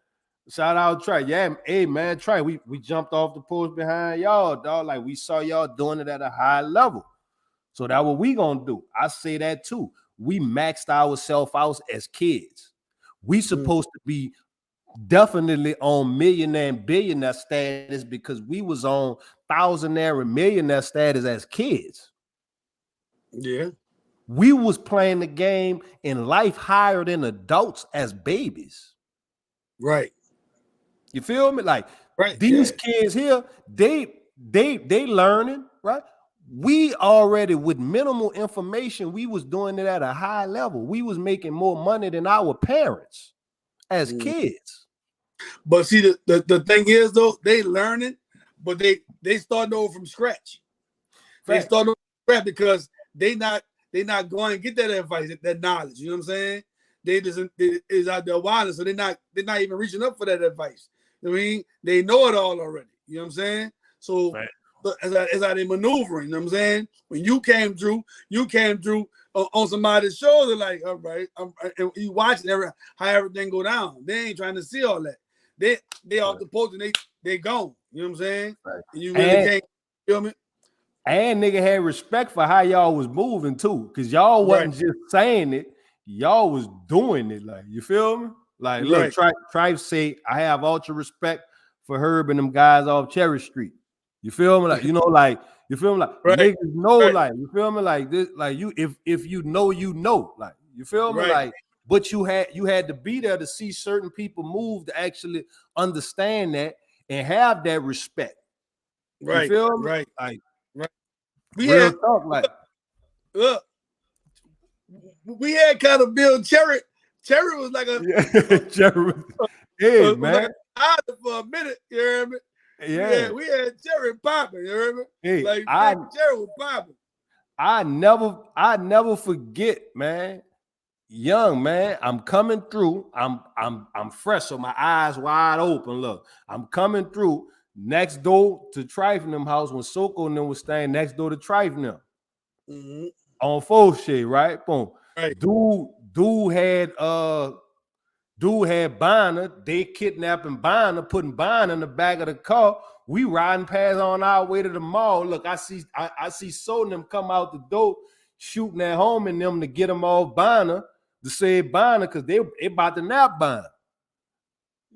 [SPEAKER 1] Shout out Trey. Yeah, hey man, Trey. We jumped off the post behind y'all, dog. Like we saw y'all doing it at a high level. So that's what we gonna do. I say that too. We maxed ourselves out as kids. We supposed to be definitely on millionaire and billionaire status because we was on thousandaire and millionaire status as kids.
[SPEAKER 2] Yeah.
[SPEAKER 1] We was playing the game in life higher than adults as babies.
[SPEAKER 2] Right.
[SPEAKER 1] You feel me? Like
[SPEAKER 2] right.
[SPEAKER 1] These kids here, they learning, right? We already with minimal information, we was doing it at a high level. We was making more money than our parents as kids.
[SPEAKER 2] But see, the thing is though, they learning, but they starting over from scratch. They start over from scratch because they not going to get that advice, that knowledge. You know what I'm saying? They is out there wilding, so they're not even reaching up for that advice. I mean, they know it all already. You know what I'm saying? So as I they maneuvering, you know what I'm saying? When you came through on somebody's shoulder, like, all right, and you watching how everything go down. They ain't trying to see all that. They off the post and they gone. You know what I'm saying?
[SPEAKER 1] Right.
[SPEAKER 2] And you really can't feel me?
[SPEAKER 1] And nigga had respect for how y'all was moving too, because y'all wasn't just saying it, y'all was doing it. Like, you feel me? Like, look, Trife say, I have ultra respect for Herb and them guys off Cherry Street. You feel me? Like, you know, like, you feel me? Like, niggas know, like, you feel me? Like this, like you, if you know, like, you feel me? Like, but you had to be there to see certain people move to actually understand that and have that respect. You feel me? Like,
[SPEAKER 2] we
[SPEAKER 1] real
[SPEAKER 2] had
[SPEAKER 1] talk, like,
[SPEAKER 2] look, we had kind of Bill Cherry. Cherry was like a
[SPEAKER 1] Cherry. Hey, man.
[SPEAKER 2] Like for a minute, you hear me?
[SPEAKER 1] Yeah,
[SPEAKER 2] we had Cherry popping, you hear me?
[SPEAKER 1] Hey,
[SPEAKER 2] like Cherry was popping.
[SPEAKER 1] I never forget, man. Young man, I'm coming through. I'm fresh, so my eyes wide open. Look, I'm coming through next door to Trifenham house when Soko and them was staying next door to Trifenham. On Fauché, right? Boom.
[SPEAKER 2] Right.
[SPEAKER 1] Dude had Bonner. They kidnapping Bonner, putting Bonner in the back of the car. We riding past on our way to the mall. Look, I see So and them come out the door shooting at home and them to get them off Bonner, to save Bonner, because they about to nap Bonner.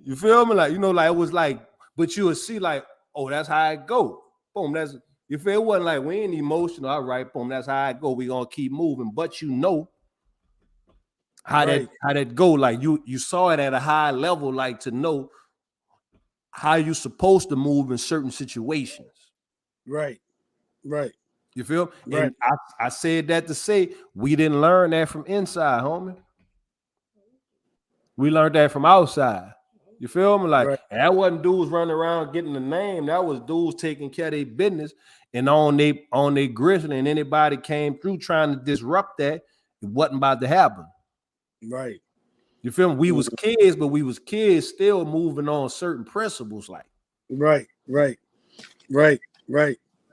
[SPEAKER 1] You feel me? Like, you know, like it was like, but you would see like, oh, that's how it go. Boom, that's, you feel, it wasn't like we ain't emotional. All right, boom, that's how it go. We gonna keep moving. But you know how that go. Like you saw it at a high level, like to know how you supposed to move in certain situations.
[SPEAKER 2] Right.
[SPEAKER 1] You feel?
[SPEAKER 2] Right.
[SPEAKER 1] And I said that to say we didn't learn that from inside, homie. We learned that from outside. You feel me? Like, and that wasn't dudes running around getting the name. That was dudes taking care of their business and on their gristle. And anybody came through trying to disrupt that, it wasn't about to happen.
[SPEAKER 2] Right.
[SPEAKER 1] You feel me? We was kids, but we was kids still moving on certain principles. Like,
[SPEAKER 2] right.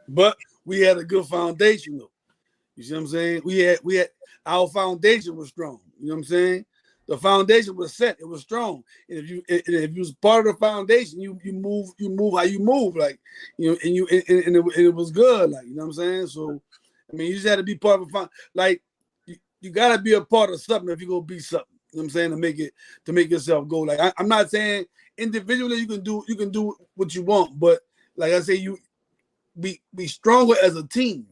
[SPEAKER 2] But we had a good foundation, though. You see what I'm saying? We had our foundation was strong. You know what I'm saying? The foundation was set. It was strong. And if you was part of the foundation, you move how you move, like, you know, and it was good, like, you know what I'm saying? So, I mean, you just had to be part of a like you gotta be a part of something if you're gonna be something. You know what I'm saying? To make yourself go. Like, I'm not saying individually you can do what you want, but like I say, you be stronger as a team.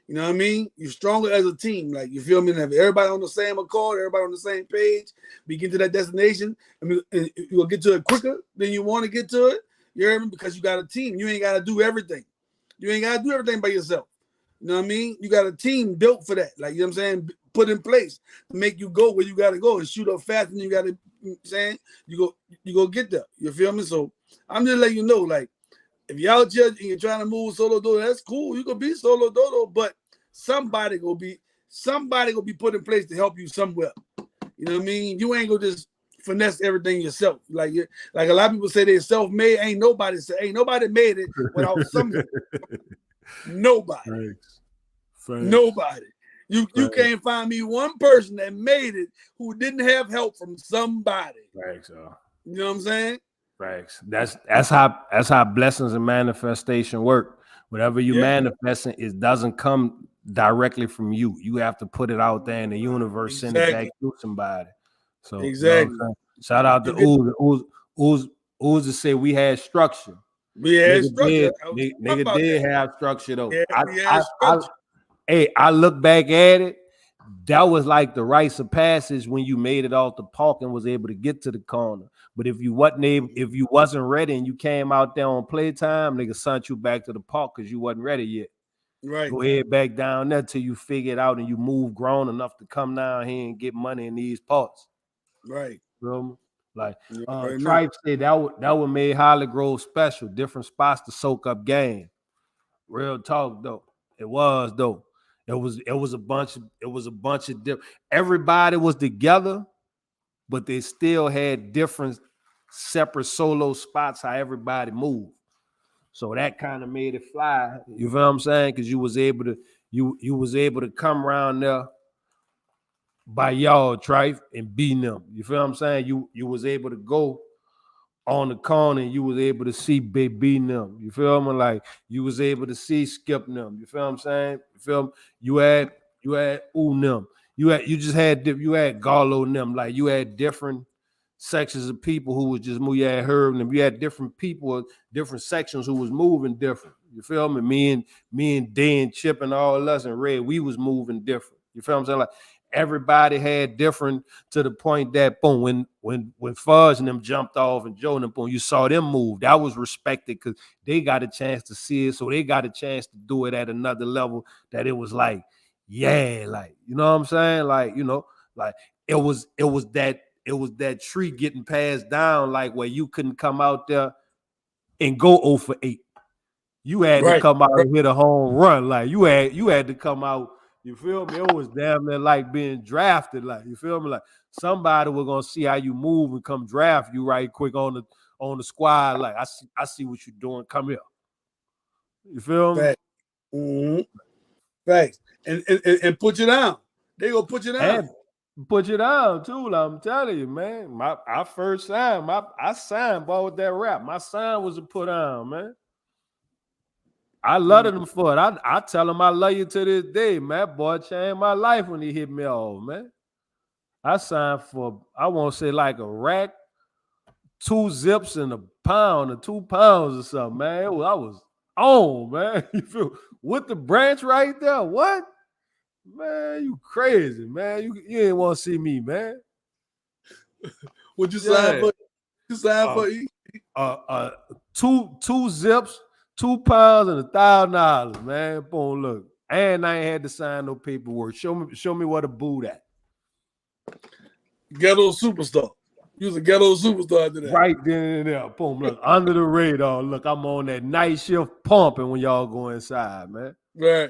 [SPEAKER 2] You know what I mean? You're stronger as a team. Like, you feel me? And if everybody on the same accord, everybody on the same page, we get to that destination, and you'll get to it quicker than you want to get to it. You hear me? Because you got a team. You ain't got to do everything. You ain't got to do everything by yourself. You know what I mean? You got a team built for that. Like, you know what I'm saying? Put in place to make you go where you got to go and shoot up faster than you got to, you know what I'm saying? You go get there. You feel me? So I'm just letting you know, like, if you're out here and you're trying to move solo dodo, that's cool. You can be solo dodo, but somebody gonna be put in place to help you somewhere. You know what I mean? You ain't gonna just finesse everything yourself. Like a lot of people say they're self-made. Ain't nobody made it without some help. Nobody.
[SPEAKER 1] Thanks.
[SPEAKER 2] Nobody. You can't find me one person that made it who didn't have help from somebody.
[SPEAKER 1] Thanks,
[SPEAKER 2] you know what I'm saying?
[SPEAKER 1] Thanks. That's how blessings and manifestation work. Whatever you manifesting, it doesn't come directly from you. You have to put it out there in the universe, send it back to somebody. So
[SPEAKER 2] exactly.
[SPEAKER 1] You know shout out to Ooze to say we had structure.
[SPEAKER 2] We had structure.
[SPEAKER 1] Nigga did have structure though.
[SPEAKER 2] Yeah,
[SPEAKER 1] I look back at it. That was like the rites of passage when you made it off the park and was able to get to the corner. But if you wasn't ready and you came out there on playtime, nigga sent you back to the park because you wasn't ready yet.
[SPEAKER 2] Right.
[SPEAKER 1] Go ahead back down there till you figure it out and you move grown enough to come down here and get money in these parts.
[SPEAKER 2] Right.
[SPEAKER 1] You know what I mean? Like Tribe said that would made Holly Grove special, different spots to soak up game. Real talk though. It was though. It was a bunch of different. Everybody was together, but they still had different separate solo spots how everybody moved. So that kind of made it fly. You feel what I'm saying? Because you was able to come around there by y'all Trife and beating them. You feel what I'm saying? You was able to go on the corner and you was able to see Big beating them. You feel me? Like you was able to see Skip them. You feel what I'm saying? You feel me? You had them. You had Garlo and them. Like you had different sections of people who was just moving. You had Herb and them. You had different people, different sections who was moving different. You feel me? Me and Dan, Chip and all us and Red, we was moving different. You feel what I'm saying? Like everybody had different to the point that boom, when Fudge and them jumped off and Joe and them, boom, you saw them move. That was respected because they got a chance to see it, so they got a chance to do it at another level. That it was like, yeah, like you know what I'm saying, like you know, like it was that tree getting passed down, like where you couldn't come out there and go 0 for 8. You had to come out and hit a home run, like you had to come out. You feel me? It was damn near like being drafted. Like you feel me? Like somebody was gonna see how you move and come draft you right quick on the squad. Like I see what you're doing. Come here. You feel me?
[SPEAKER 2] Facts. Mm-hmm. Facts. And put you down. They gonna put you down.
[SPEAKER 1] And put you down too. Like I'm telling you, man. I first signed. I signed ball with that rap. My sign was a put down, man. I love them for it. I tell him I love you to this day, man. Boy, changed my life when he hit me off, man. I signed for, I won't say like a rack, 2 zips and a pound or 2 pounds or something, man. I was on, man. You feel with the branch right there? What? Man, you crazy, man. You ain't want to see me, man.
[SPEAKER 2] Would you sign for? You sign for?
[SPEAKER 1] 2 zips. 2 pounds and $1,000, man. Boom, look. And I ain't had to sign no paperwork. Show me what a boot at.
[SPEAKER 2] Ghetto superstar. You was a ghetto superstar after that.
[SPEAKER 1] Right then and there. Boom, look. Under the radar. Look, I'm on that night shift pumping when y'all go inside, man.
[SPEAKER 2] Right.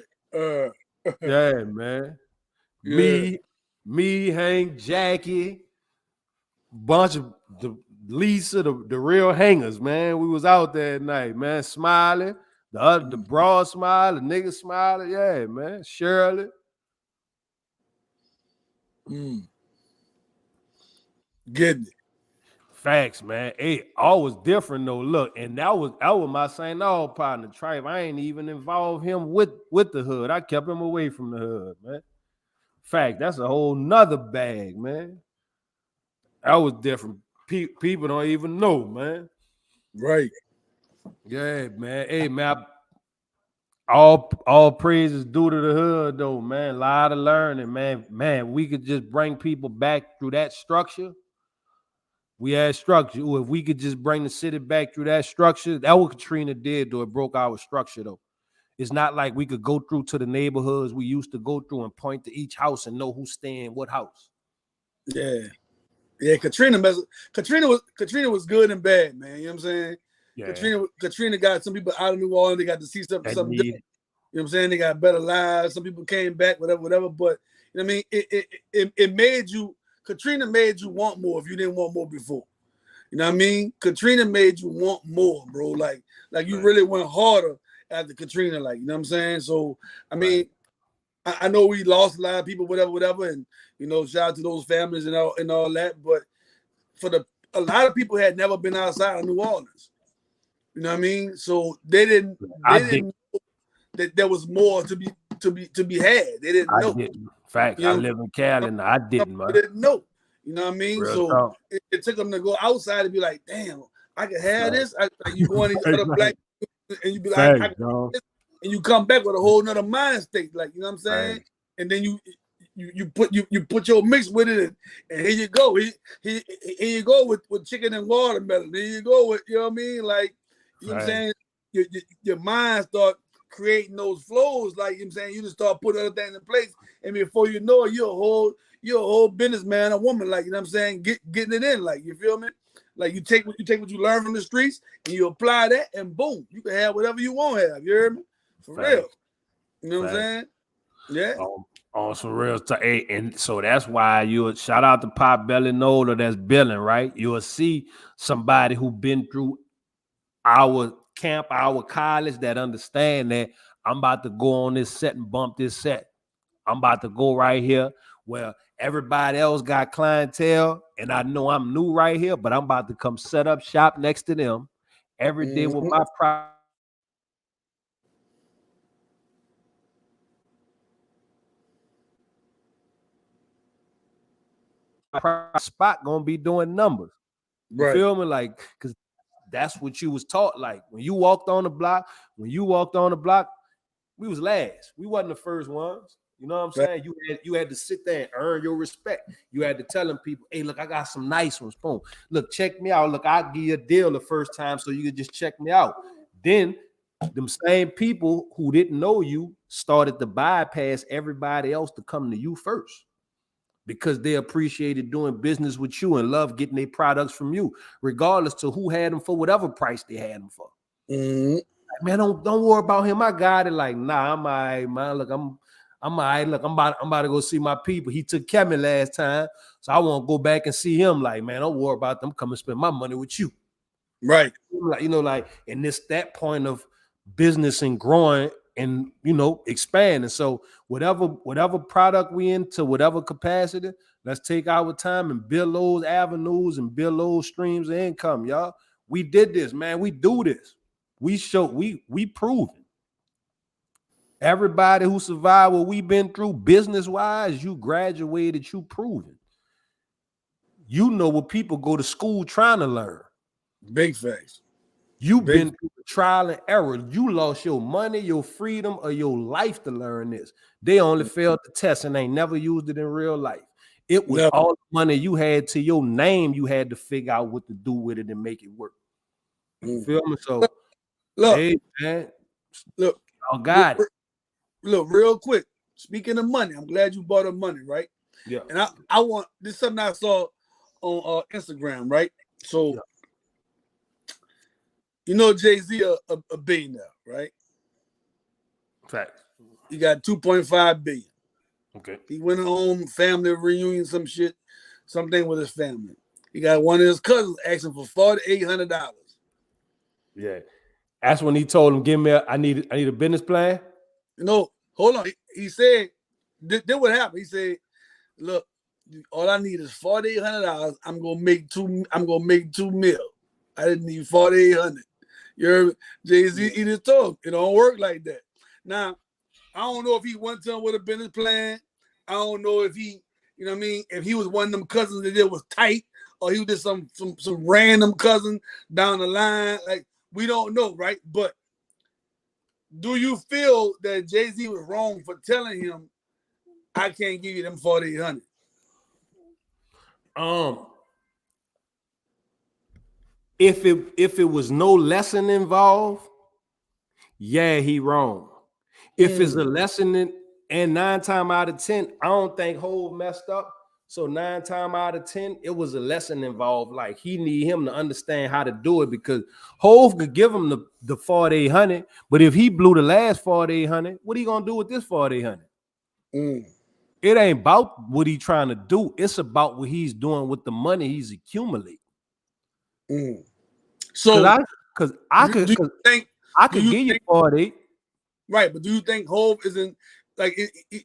[SPEAKER 1] Yeah, man.
[SPEAKER 2] Yeah.
[SPEAKER 1] Me, Hank, Jackie, bunch of the Lisa, the real hangers, man. We was out there at night, man. Smiling, the broad smile, the nigga smiling, yeah, man. Shirley.
[SPEAKER 2] Getting it.
[SPEAKER 1] Facts, man. Hey, all was different though. Look, and that was my St. All partner, Tribe. I ain't even involved him with the hood. I kept him away from the hood, man. Fact, that's a whole nother bag, man. That was different. People don't even know, man.
[SPEAKER 2] Right.
[SPEAKER 1] Yeah, man. Hey, man. All praises due to the hood, though, man. A lot of learning, man. Man, we could just bring people back through that structure. We had structure. Ooh, if we could just bring the city back through that structure, that what Katrina did, though. It broke our structure, though. It's not like we could go through to the neighborhoods we used to go through and point to each house and know who's staying in what house.
[SPEAKER 2] Yeah. Yeah, Katrina was good and bad, man. You know what I'm saying?
[SPEAKER 1] Yeah.
[SPEAKER 2] Katrina got some people out of New Orleans. They got to see something different. You know what I'm saying? They got better lives. Some people came back, whatever. But you know what I mean? It made you. Katrina made you want more if you didn't want more before. You know what I mean? Katrina made you want more, bro. Like you really went harder after Katrina. Like, you know what I'm saying? So I mean, I know we lost a lot of people, whatever, and you know, shout out to those families and all that. But a lot of people had never been outside of New Orleans. You know what I mean? So they didn't know that there was more to be had. They didn't know.
[SPEAKER 1] Facts.
[SPEAKER 2] You know,
[SPEAKER 1] I live in Cali and I didn't, man.
[SPEAKER 2] They didn't know. You know what I mean?
[SPEAKER 1] Real
[SPEAKER 2] so
[SPEAKER 1] talk.
[SPEAKER 2] it took them to go outside and be like, damn, I can have this. Like you go in these other black and you be like, I can this. And you come back with a whole nother mind state. Like, you know what I'm saying? Right. And then you put your mix with it, and here you go. Here you go with chicken and watermelon. There you go with, you know what I mean? Like, you know what I'm saying? Your mind start creating those flows, like, you know what I'm saying? You just start putting other things in place, and before you know it, you're a whole businessman, a woman, like, you know what I'm saying? Getting it in, like, you feel me? Like, you take what you learn from the streets, and you apply that, and boom, you can have whatever you want to have. You hear me? For real. You know what I'm saying? Yeah.
[SPEAKER 1] On some real stuff. And so that's why you shout out to Pop Belly Nola that's billing, right? You'll see somebody who been through our camp, our college, that understand that I'm about to go on this set and bump this set. I'm about to go right here where everybody else got clientele, and I know I'm new right here, but I'm about to come set up shop next to them every day with my spot gonna be doing numbers. You feel me? Like, because that's what you was taught. Like, when you walked on the block, we was last. We wasn't the first ones. You know what I'm saying? You had to sit there and earn your respect. You had to tell them people, hey, look, I got some nice ones. Boom. Look, check me out. Look, I'll give you a deal the first time so you could just check me out. Then them same people who didn't know you started to bypass everybody else to come to you first, because they appreciated doing business with you and love getting their products from you, regardless to who had them for whatever price they had them for. Like, man, don't worry about him. I got it. Like, nah, I'm all right, man. Look, I'm all right. Look, I'm about to go see my people. He took care of me last time, so I want to go back and see him. Like, man, don't worry about them. Come and spend my money with you.
[SPEAKER 2] Right.
[SPEAKER 1] Like, you know, like, and this that point of business and growing and, you know, expanding. So whatever product we into, whatever capacity, let's take our time and build those avenues and build those streams of income, y'all. We did this, man. We do this. We proven. Everybody who survived what we've been through business-wise, you graduated, you proven. You know what people go to school trying to learn.
[SPEAKER 2] Big facts.
[SPEAKER 1] You've been through trial and error. You lost your money, your freedom, or your life to learn this. They only failed the test and they never used it in real life. It was all the money you had to your name. You had to figure out what to do with it and make it work. You feel me? So,
[SPEAKER 2] look,
[SPEAKER 1] hey, man,
[SPEAKER 2] look,
[SPEAKER 1] y'all got it.
[SPEAKER 2] Look, real quick. Speaking of money, I'm glad you brought up money, right?
[SPEAKER 1] Yeah.
[SPEAKER 2] And I want this is something I saw on Instagram, right? So. Yeah. You know Jay-Z a billionaire, right?
[SPEAKER 1] Fact.
[SPEAKER 2] He got 2.5 billion.
[SPEAKER 1] Okay.
[SPEAKER 2] He went home, family reunion, something with his family. He got one of his cousins asking for $4,800.
[SPEAKER 1] Yeah. That's when he told him, "Give me I need a business plan."
[SPEAKER 2] No, hold on. He said, "This what happened." He said, "Look, all I need is $4,800. I'm gonna make $2 million. I didn't need 4,800. You heard me? Jay-Z eat his tongue. It don't work like that. Now, I don't know if he went to him with a business plan. I don't know if he, you know what I mean, if he was one of them cousins that it was tight, or he was just some random cousin down the line. Like, we don't know, right? But do you feel that Jay-Z was wrong for telling him, I can't give you them 4,800?
[SPEAKER 1] If it was no lesson involved, yeah, he wrong. If it's a lesson and 9 times out of 10, I don't think Hov messed up. So 9 times out of 10, it was a lesson involved. Like he need him to understand how to do it because Hove could give him the 4,800, but if he blew the last 4,800, what he gonna do with this 4,800? It ain't about what he trying to do. It's about what he's doing with the money he's accumulating.
[SPEAKER 2] So
[SPEAKER 1] because I could give you 48.
[SPEAKER 2] Right, but do you think Hove isn't like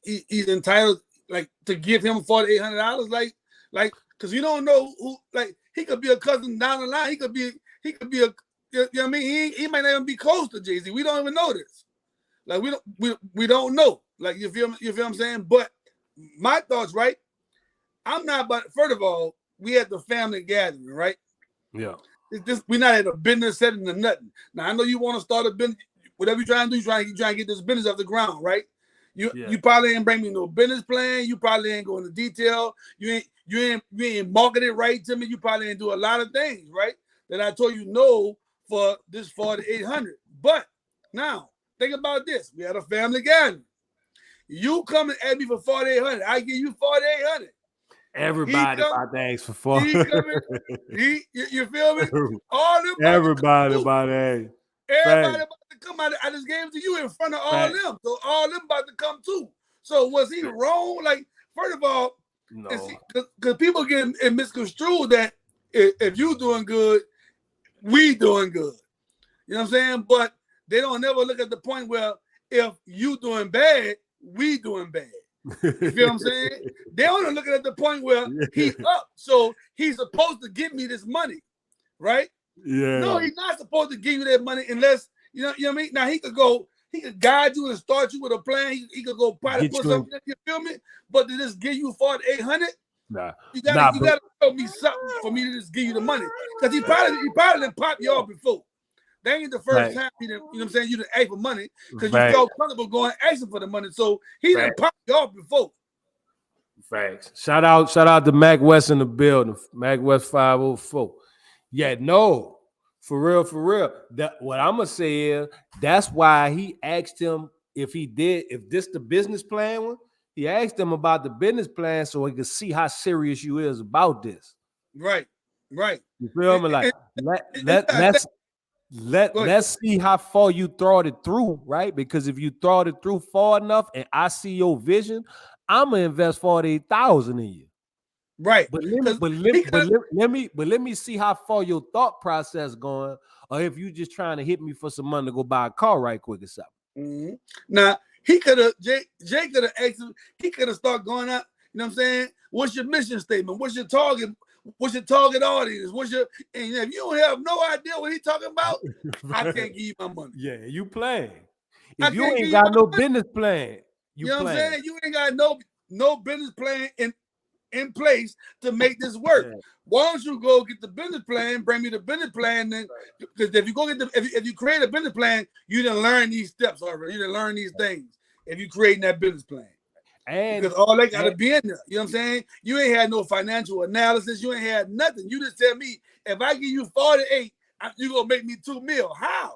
[SPEAKER 2] he's entitled like to give him $4,800? Like because you don't know who, like he could be a cousin down the line. He could be a you know what I mean? He might not even be close to Jay-Z. We don't even know this. Like we don't know. Like you feel what I'm saying? But my thoughts, right? I'm not about, first of all, we had the family gathering, right?
[SPEAKER 1] Yeah.
[SPEAKER 2] We're not at a business setting or nothing. Now I know you want to start a business, whatever you're trying to do, you're trying to get this business off the ground, right? You probably ain't bring me no business plan. You probably ain't go into detail. You ain't market it right to me. You probably ain't do a lot of things, right? That I told you no for this 4,800. But now think about this: we had a family gathering. You come and ask me for 4,800. I give you 4,800.
[SPEAKER 1] Everybody about to ask for 4,800.
[SPEAKER 2] You feel me? All them
[SPEAKER 1] everybody about to ask.
[SPEAKER 2] Everybody about to come out. I just gave it to you in front of all them. So all them about to come too. So was he wrong? Like, first of all,
[SPEAKER 1] no.
[SPEAKER 2] Because people get it misconstrued that if you doing good, we doing good. You know what I'm saying? But they don't never look at the point where if you doing bad, we doing bad. You feel what I'm saying? They only looking at the point where he's up. So he's supposed to give me this money, right?
[SPEAKER 1] Yeah.
[SPEAKER 2] No, he's not supposed to give you that money unless you know what I mean. Now he could guide you and start you with a plan. He could go probably put something in, you feel me? But to just give you 4,800, you gotta show me something for me to just give you the money. Because he probably didn't pop you off before. That ain't the first time he didn't, you know what I'm saying, you didn't ask for money because you felt comfortable going asking for the money. So he didn't pop you off before.
[SPEAKER 1] Facts. Shout out to Mac West in the building. Mac West 504. Yeah, no, for real. That what I'm gonna say is that's why he asked him if this the business plan one. He asked him about the business plan so he could see how serious you is about this.
[SPEAKER 2] Right.
[SPEAKER 1] You feel me? Like let's see how far you thought it through, right? Because if you thought it through far enough, and I see your vision, I'm gonna invest 48,000 in you.
[SPEAKER 2] Right.
[SPEAKER 1] But let me see how far your thought process going, or if you just trying to hit me for some money to go buy a car right quick or something.
[SPEAKER 2] Mm-hmm. Now he could have Jay could have asked him, he could have started going up, you know what I'm saying? What's your mission statement? What's your target? What's your target audience? And if you don't have no idea what he's talking about, I can't give you my money.
[SPEAKER 1] Yeah, you playing. If you ain't got no business plan,
[SPEAKER 2] you know what I'm saying? You ain't got no business plan in place to make this work. Yeah. Why don't you go get the business plan, bring me the business plan, then because if you go get if you create a business plan, you didn't learn these steps already. You didn't learn these things if you creating that business plan. And because all they gotta be in there. You know what I'm saying? You ain't had no financial analysis, you ain't had nothing. You just tell me if I give you 48, you gonna make me $2 million. How?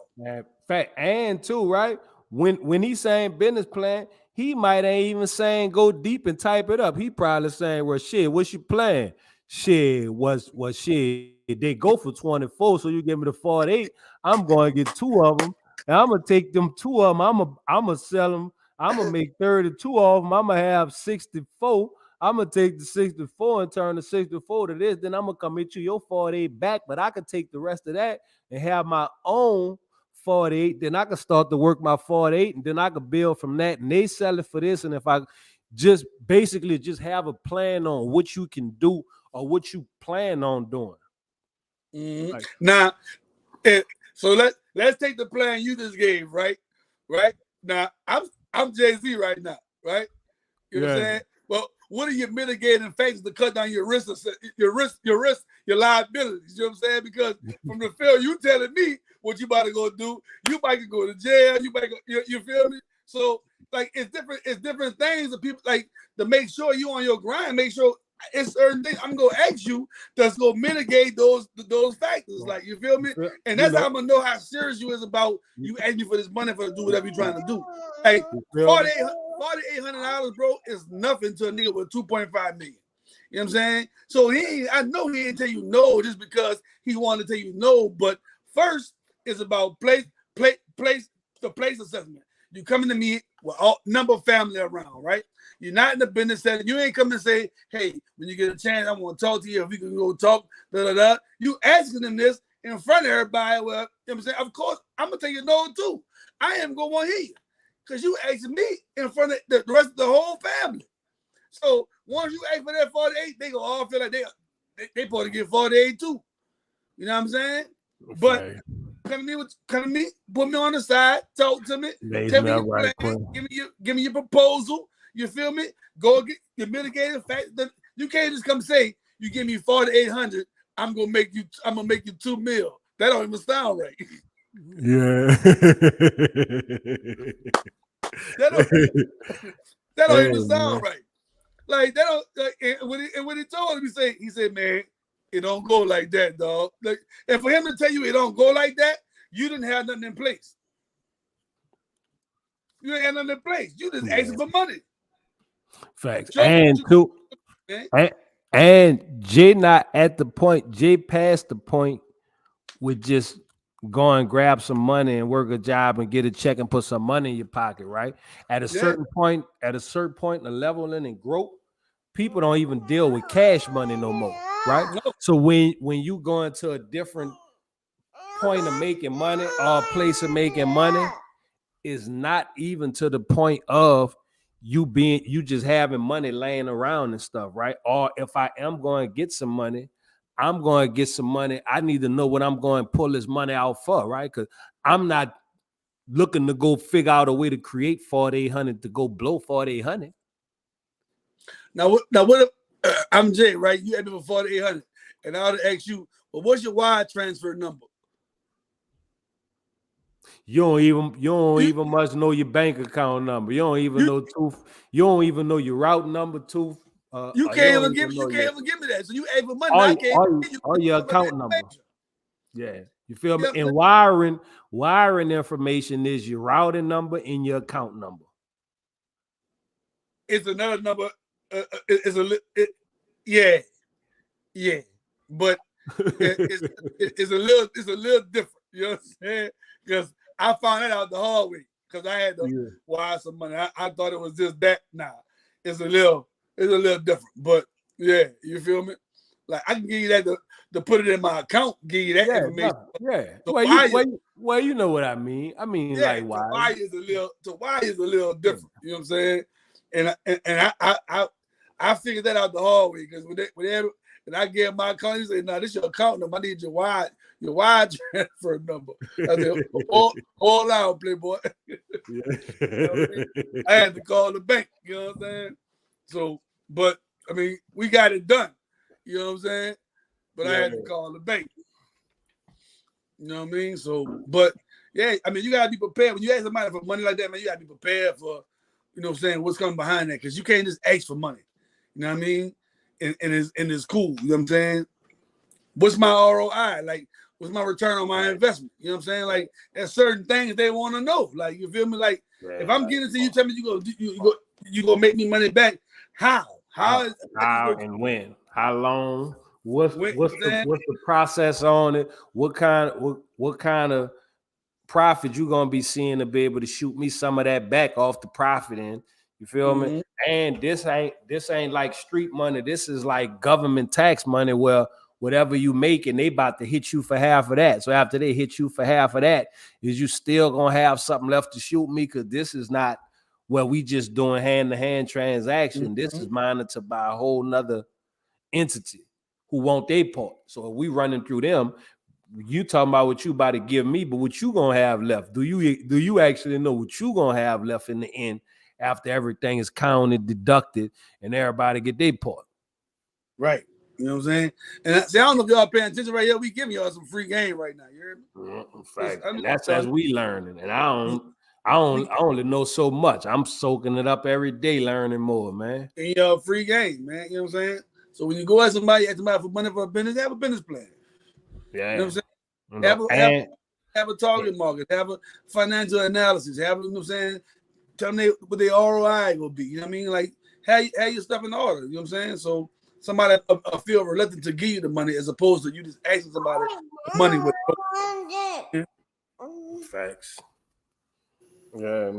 [SPEAKER 1] Fact, and too, right? When he's saying business plan, he might ain't even saying go deep and type it up. He probably saying, well, shit, what's your plan? Shit, was shit. They go for 24, so you give me the 48. I'm going to get 2 of them, and I'm gonna take them 2 of them. I'm gonna sell them. I'm gonna make 32 of them. I'm gonna have 64. I'm gonna take the 64 and turn the 64 to this. Then I'm gonna come into your 48 back, but I can take the rest of that and have my own 48, then I can start to work my 48, and then I can build from that, and they sell it for this. And if I just basically just have a plan on what you can do or what you plan on doing.
[SPEAKER 2] Mm-hmm. Like, now, so let's take the plan you just gave, right? Now I'm Jay-Z right now, right? You know what I'm saying? Well, what are your mitigating factors to cut down your risk, your liabilities? You know what I'm saying? Because from the field, you telling me what you about to go do. You might go to jail. You might go. You feel me? So like it's different things that people like to make sure you on your grind. Make sure it's certain things I'm gonna ask you that's gonna mitigate those factors. Like you feel me? And that's how I'm gonna know how serious you is about you asking me for this money for to do whatever you're trying to do. Hey, $4,800, bro, is nothing to a nigga with 2.5 million. You know what I'm saying? So I know he didn't tell you no just because he wanted to tell you no. But first, it's about the place assessment. You coming to me with all number of family around, right? You're not in the business setting. You ain't coming to say, hey, when you get a chance, I want to talk to you. If we can go talk, da da da. You asking them this in front of everybody. Well, you know what I'm saying? Of course, I'm gonna tell you no too. I am gonna want to hear you. Because you asking me in front of the rest of the whole family. So once you ask for that 48, they gonna all feel like they supposed to get 48 too. You know what I'm saying? But come to me, put me on the side, talk to me, tell me your plan, give me your proposal. You feel me? Go get the mitigated fact that you can't just come say you give me 4,800. I'm gonna make you $2 million. That don't even sound right.
[SPEAKER 1] Yeah.
[SPEAKER 2] that don't even sound right. Like that don't like, and when he told him, he said, man, it don't go like that, dog. Like, and for him to tell you it don't go like that, you didn't have nothing in place. You ain't had nothing in place. You just asking for money.
[SPEAKER 1] Facts. And Jay not at the point. Jay passed the point with just go and grab some money and work a job and get a check and put some money in your pocket, right? At a certain point, in the leveling and growth, people don't even deal with cash money no more, right?
[SPEAKER 2] No.
[SPEAKER 1] So when you go into a different point of making money or a place of making money, is not even to the point of you just having money laying around and stuff, right? Or if I am going to get some money, I'm going to get some money. I need to know what I'm going to pull this money out for, right? Because I'm not looking to go figure out a way to create 4,800 to go blow 4,800.
[SPEAKER 2] Now what if I'm Jay, right? You had me for 4,800, and I would ask you, well, what's your wire transfer number?
[SPEAKER 1] You don't even much know your bank account number. You don't even know your route number too.
[SPEAKER 2] You can't even give me that. So you ask for money.
[SPEAKER 1] Or your account number. Yeah, you feel me? And wiring information is your routing number and your account number.
[SPEAKER 2] It's another number. Yeah, but it's a little different. You know what I'm saying? Because I found that out the hard way because I had to wire some money. I thought it was just that. Nah, it's a little different. But yeah, you feel me? Like I can give you that to put it in my account, give you that information.
[SPEAKER 1] Yeah.
[SPEAKER 2] So
[SPEAKER 1] well, you know what I mean. I mean, like
[SPEAKER 2] why is a little different. You know what I'm saying? And I figured that out the hard way because when I gave my account, he said, "No, this is your account number. I need your wire transfer number." I said, "Hold on, playboy." You know what I mean? I had to call the bank. You know what I'm saying? So, but I mean, we got it done. You know what I'm saying? But I had to call the bank. You know what I mean? So, but yeah, I mean, you gotta be prepared when you ask somebody for money like that, man. You gotta be prepared for, you know what I'm saying, what's coming behind that, because you can't just ask for money. You know what I mean? And it's cool. You know what I'm saying? What's my ROI? Like, what's my return on my investment? You know what I'm saying? Like, there's certain things they want to know. Like, you feel me? Like, if I'm getting to you, tell me you go make me money back. How
[SPEAKER 1] and when? How long? What's the process on it? What kind of profit you gonna be seeing to be able to shoot me some of that back off the profit end? You feel me? And this ain't like street money. This is like government tax money where whatever you make and they about to hit you for half of that. So after they hit you for half of that, is you still gonna have something left to shoot me? Because this is not where we just doing hand-to-hand transaction. This is monitored by a whole nother entity who want their part. So if we running through them, you talking about what you about to give me, but what you gonna have left? Do you actually know what you gonna have left in the end after everything is counted, deducted, and everybody get their part?
[SPEAKER 2] Right. You know what I'm saying? And see, I don't know if y'all paying attention right here. We giving y'all some free game right now. You hear me?
[SPEAKER 1] In fact, and that's as we learning. And I only know so much. I'm soaking it up every day, learning more, man.
[SPEAKER 2] And y'all free game, man. You know what I'm saying? So when you go at somebody, ask somebody for money for a business, have a business plan.
[SPEAKER 1] Yeah.
[SPEAKER 2] You know what I'm saying? Have a target market, have a financial analysis, you know what I'm saying? Tell them what their ROI will be. You know what I mean? Like have your stuff in order. You know what I'm saying? So somebody feel reluctant to give you the money as opposed to you just asking somebody the money with.
[SPEAKER 1] Facts. Yeah.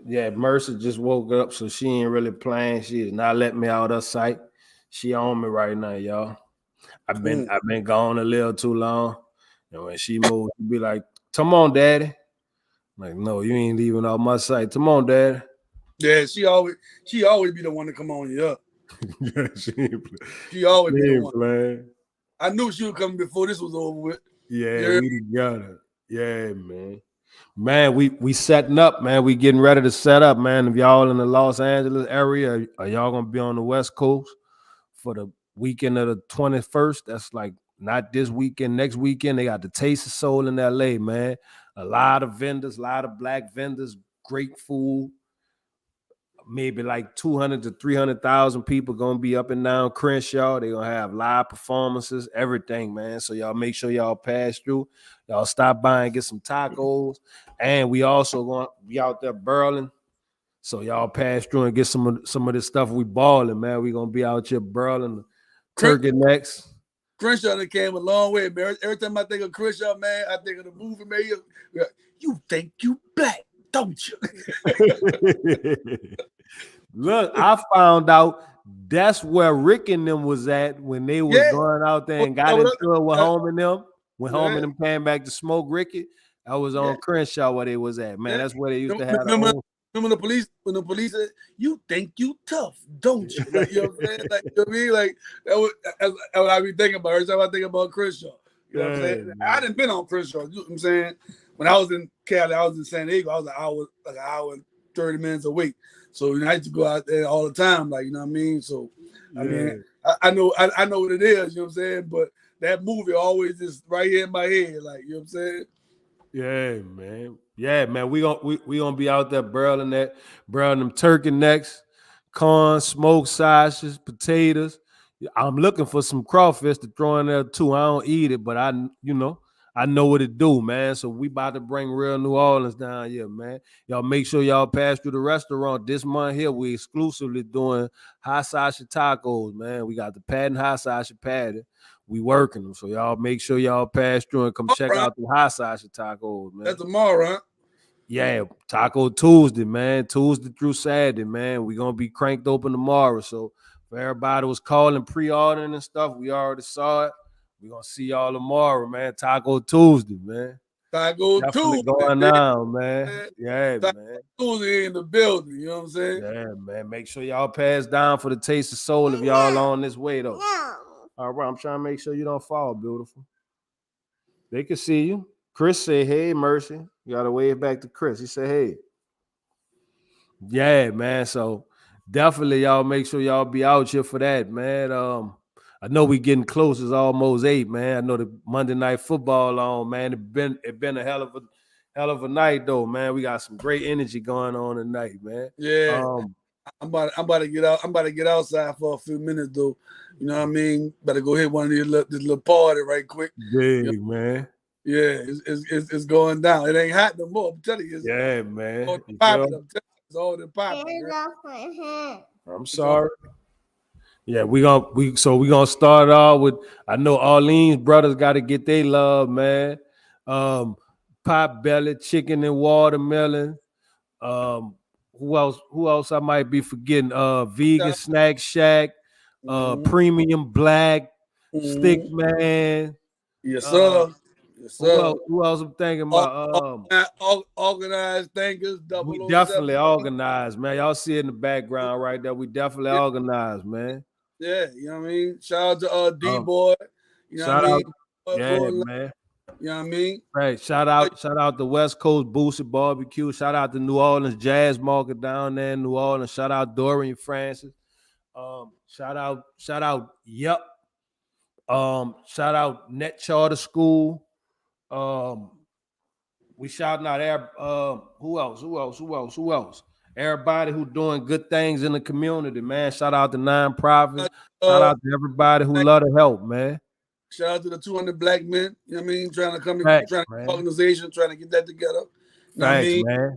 [SPEAKER 1] Yeah, Mercer just woke up, so she ain't really playing. She is not letting me out of sight. She on me right now, y'all. I've been gone a little too long. And when she moves, she be like, "Come on, daddy." I'm like, no, you ain't leaving out my sight. Come on, daddy.
[SPEAKER 2] Yeah, she always be the one to come on you up.
[SPEAKER 1] Yeah,
[SPEAKER 2] She always be the one.
[SPEAKER 1] Playing.
[SPEAKER 2] I knew she would come before this was over with.
[SPEAKER 1] Yeah, we together. Yeah, man. Man, we setting up, man. We getting ready to set up, man. If y'all in the Los Angeles area, are y'all gonna be on the West Coast for the weekend of the 21st? That's like not this weekend, next weekend. They got the Taste of Soul in LA, man. A lot of vendors, a lot of black vendors, great food. Maybe like 200 to 300,000 people gonna be up and down Crenshaw. They're gonna have live performances, everything, man. So y'all make sure y'all pass through. Y'all stop by and get some tacos. And we also gonna be out there burling. So y'all pass through and get some of this stuff we balling, man. We gonna be out here burling turkey necks.
[SPEAKER 2] Crenshaw that came a long way, man. Every time I think of Crenshaw, man, I think of the movie, man. You think you black, don't you?
[SPEAKER 1] Look, I found out that's where Rick and them was at when they was going out there and got into it with Home and them. When Home and them came back to smoke Ricky, I was on Crenshaw where they was at, man. That's where they used to have.
[SPEAKER 2] Remember the police when the police said, "You think you tough, don't you?" Like, you know what I'm saying? Like, you know what I mean? Like that's what I be thinking about every time I think about Crenshaw. You know what I'm saying? I didn't been on Crenshaw. You know what I'm saying? When I was in Cali, I was in San Diego. I was an hour and 30 minutes away. So I used to go out there all the time, like, you know what I mean? So I mean, I know what it is, you know what I'm saying? But that movie always is right here in my head, like, you know what I'm saying?
[SPEAKER 1] Yeah, man. Yeah, man. We gonna be out there burling them turkey necks, corn, smoked sausages, potatoes. I'm looking for some crawfish to throw in there too. I don't eat it, but I know what it do, man. So we about to bring real New Orleans down here, man. Y'all make sure y'all pass through the restaurant this month here. We exclusively doing hot sausage tacos, man. We got the patent hot sausage patty. We working them. So y'all make sure y'all pass through and come check out the hot sausage tacos, man.
[SPEAKER 2] That's tomorrow, huh?
[SPEAKER 1] Yeah, Taco Tuesday, man. Tuesday through Saturday, man. We're gonna be cranked open tomorrow. So for everybody was calling, pre-ordering and stuff, we already saw it. We're gonna see y'all tomorrow, man. Taco Tuesday, man.
[SPEAKER 2] Taco
[SPEAKER 1] Definitely
[SPEAKER 2] Tuesday
[SPEAKER 1] going down, man. Yeah, man.
[SPEAKER 2] Tuesday in the building, you know what I'm saying?
[SPEAKER 1] Yeah, man. Make sure y'all pass down for the Taste of Soul if y'all on this way, though. All right, I'm trying to make sure you don't fall, beautiful. They can see you. Chris said, "Hey, Mercy." You gotta wave back to Chris. He said, "Hey." Yeah, man. So definitely y'all make sure y'all be out here for that, man. I know we getting close. It's almost 8, man. I know the Monday Night Football on, man. It been a hell of a night though, man. We got some great energy going on tonight, man.
[SPEAKER 2] Yeah. I'm about to get out. I'm about to get outside for a few minutes though. You know what I mean? Better go hit one of these this little party right quick.
[SPEAKER 1] Big, you know? Man.
[SPEAKER 2] Yeah, it's going down. It ain't hot no more. I'm telling you.
[SPEAKER 1] Yeah, man.
[SPEAKER 2] It's all the popping.
[SPEAKER 1] I'm sorry. Yeah, we gonna start off with. I know Arlene's brothers got to get their love, man. Pot belly, chicken and watermelon. Who else I might be forgetting? Vegan Snack Shack, Premium Black, Stick Man.
[SPEAKER 2] Yes, sir. Yes, sir.
[SPEAKER 1] Who else I'm thinking about?
[SPEAKER 2] Organized thinkers.
[SPEAKER 1] We definitely organized, man. Y'all see it in the background right there. We definitely organized, man.
[SPEAKER 2] Yeah, you know what I mean? Shout out to D-Boy. You know what I mean?
[SPEAKER 1] Yeah, man.
[SPEAKER 2] You know what I mean?
[SPEAKER 1] Right. Shout out to West Coast Boosted Barbecue. Shout out to New Orleans Jazz Market down there in New Orleans. Shout out Dorian Francis. Shout out Yep. Shout out Net Charter School. We shouting out who else? Everybody who doing good things in the community, man. Shout out to nonprofits. Shout out to everybody who love to help, man.
[SPEAKER 2] Shout out to the 200 black men, you know what I mean, trying to come in, organization, trying to get that together. You know what I mean?
[SPEAKER 1] Man.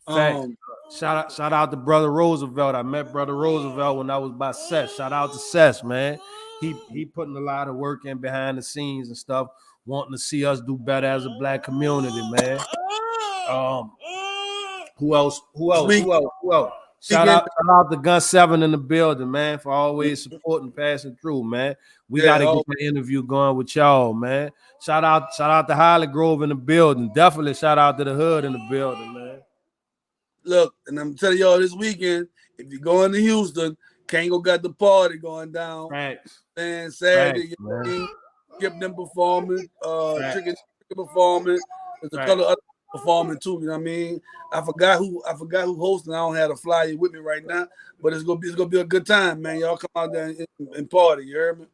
[SPEAKER 1] Shout out to Brother Roosevelt. I met Brother Roosevelt when I was by Seth. Shout out to Seth, man. He putting a lot of work in behind the scenes and stuff, wanting to see us do better as a black community, man. Who else? Shout out to Gun 7 in the building, man, for always supporting, passing through, man. We got to get the interview going with y'all, man. Shout out to Holly Grove in the building. Definitely shout out to the Hood in the building, man.
[SPEAKER 2] Look, and I'm telling y'all this weekend, if you're going to Houston, Kango got the party going down.
[SPEAKER 1] Thanks.
[SPEAKER 2] And Saturday, Skip them performing, Chicken performing, there's a couple of other performing too. You know what I mean? I forgot who hosting. I don't have a flyer with me right now, but it's gonna be a good time, man. Y'all come out there and party. You heard me?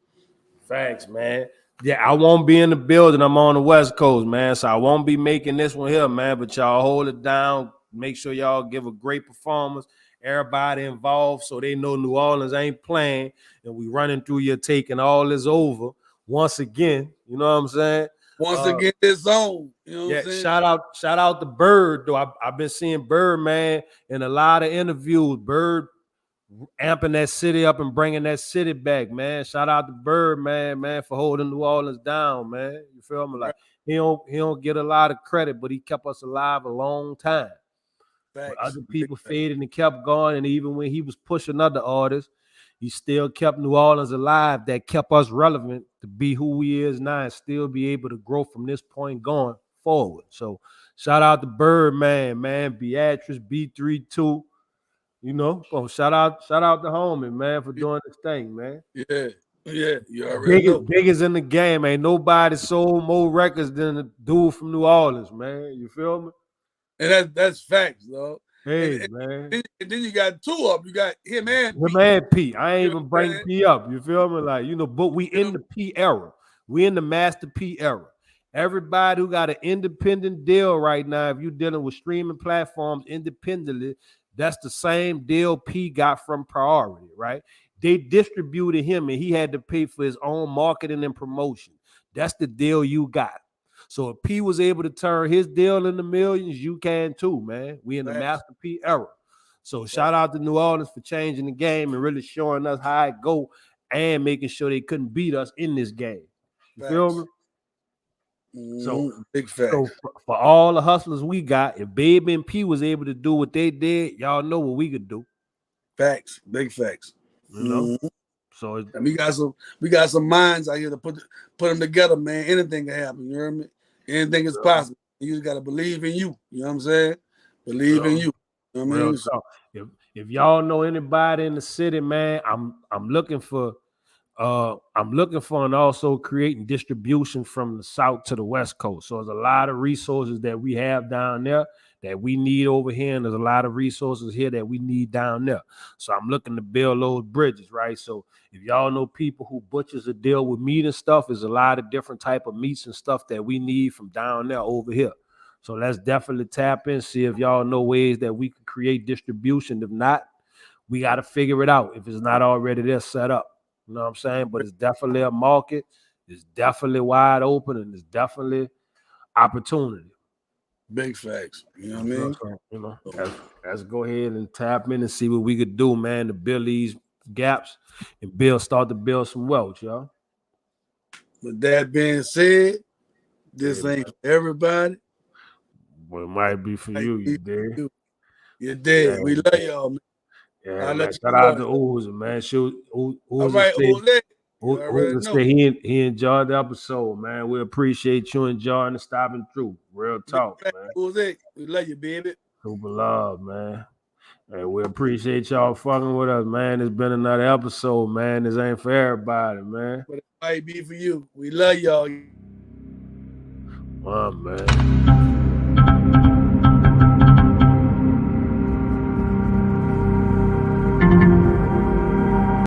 [SPEAKER 1] Thanks, man. Yeah, I won't be in the building. I'm on the West Coast, man, so I won't be making this one here, man. But y'all hold it down. Make sure y'all give a great performance. Everybody involved, so they know New Orleans ain't playing, and we running through your taking all this over once again. You know what I'm saying?
[SPEAKER 2] Once again, this zone. You know what I'm saying?
[SPEAKER 1] Shout out to Bird, though. I've been seeing Bird, man, in a lot of interviews. Bird amping that city up and bringing that city back, man. Shout out to Bird, man, for holding New Orleans down, man. You feel me? Like he don't get a lot of credit, but he kept us alive a long time. Other people faded and kept going, and even when he was pushing other artists, he still kept New Orleans alive. That kept us relevant to be who we is now and still be able to grow from this point going forward. So shout out to Birdman, man, Beatrice, B32. You know, shout out to homie, man, for doing this thing, man.
[SPEAKER 2] Yeah. You already know.
[SPEAKER 1] Big is in the game. Ain't nobody sold more records than the dude from New Orleans, man. You feel me?
[SPEAKER 2] And that's facts, though.
[SPEAKER 1] Hey, man.
[SPEAKER 2] And then you got two of them. You got him and
[SPEAKER 1] P. I ain't even bring P up. You feel me? Like, you know, but we in the P era. We in the Master P era. Everybody who got an independent deal right now, if you're dealing with streaming platforms independently, that's the same deal P got from Priority, right? They distributed him and he had to pay for his own marketing and promotion. That's the deal you got. So if P was able to turn his deal into millions, you can too, man. We in the Master P era. So shout out to New Orleans for changing the game and really showing us how it go and making sure they couldn't beat us in this game. You feel me? So
[SPEAKER 2] big facts.
[SPEAKER 1] So for all the hustlers we got, if Baby and P was able to do what they did, y'all know what we could do.
[SPEAKER 2] Facts, big facts.
[SPEAKER 1] You know. So
[SPEAKER 2] and we got some minds out here to put them together, man. Anything can happen. You hear me? Anything is possible. You just gotta believe in you. You know what I'm saying? Believe in you. You know what I mean?
[SPEAKER 1] So if y'all know anybody in the city, man, I'm looking for and also creating distribution from the south to the west coast. So there's a lot of resources that we have down there that we need over here, and there's a lot of resources here that we need down there. So I'm looking to build those bridges, right? So if y'all know people who butchers a deal with meat and stuff, there's a lot of different type of meats and stuff that we need from down there over here. So let's definitely tap in, see if y'all know ways that we can create distribution. If not, we got to figure it out if it's not already there set up. You know what I'm saying? But it's definitely a market. It's definitely wide open, and it's definitely opportunity.
[SPEAKER 2] Big facts. You know what I mean?
[SPEAKER 1] So, you know, let's go ahead and tap in and see what we could do, man, to build these gaps and start to build some wealth, y'all.
[SPEAKER 2] With that being said, this ain't for everybody.
[SPEAKER 1] Well, it might be for you, you dig?
[SPEAKER 2] You dig. Yeah, we love y'all, man.
[SPEAKER 1] Yeah, man. Shout out to Uzi, man.
[SPEAKER 2] All right,
[SPEAKER 1] Uzi say he enjoyed the episode, man. We appreciate you enjoying and stopping through. Real talk, man.
[SPEAKER 2] Uzi, we love you, baby.
[SPEAKER 1] Super love, man. Hey, we appreciate y'all fucking with us, man. It's been another episode, man. This ain't for everybody, man.
[SPEAKER 2] But it might be for you. We love y'all.
[SPEAKER 1] Man.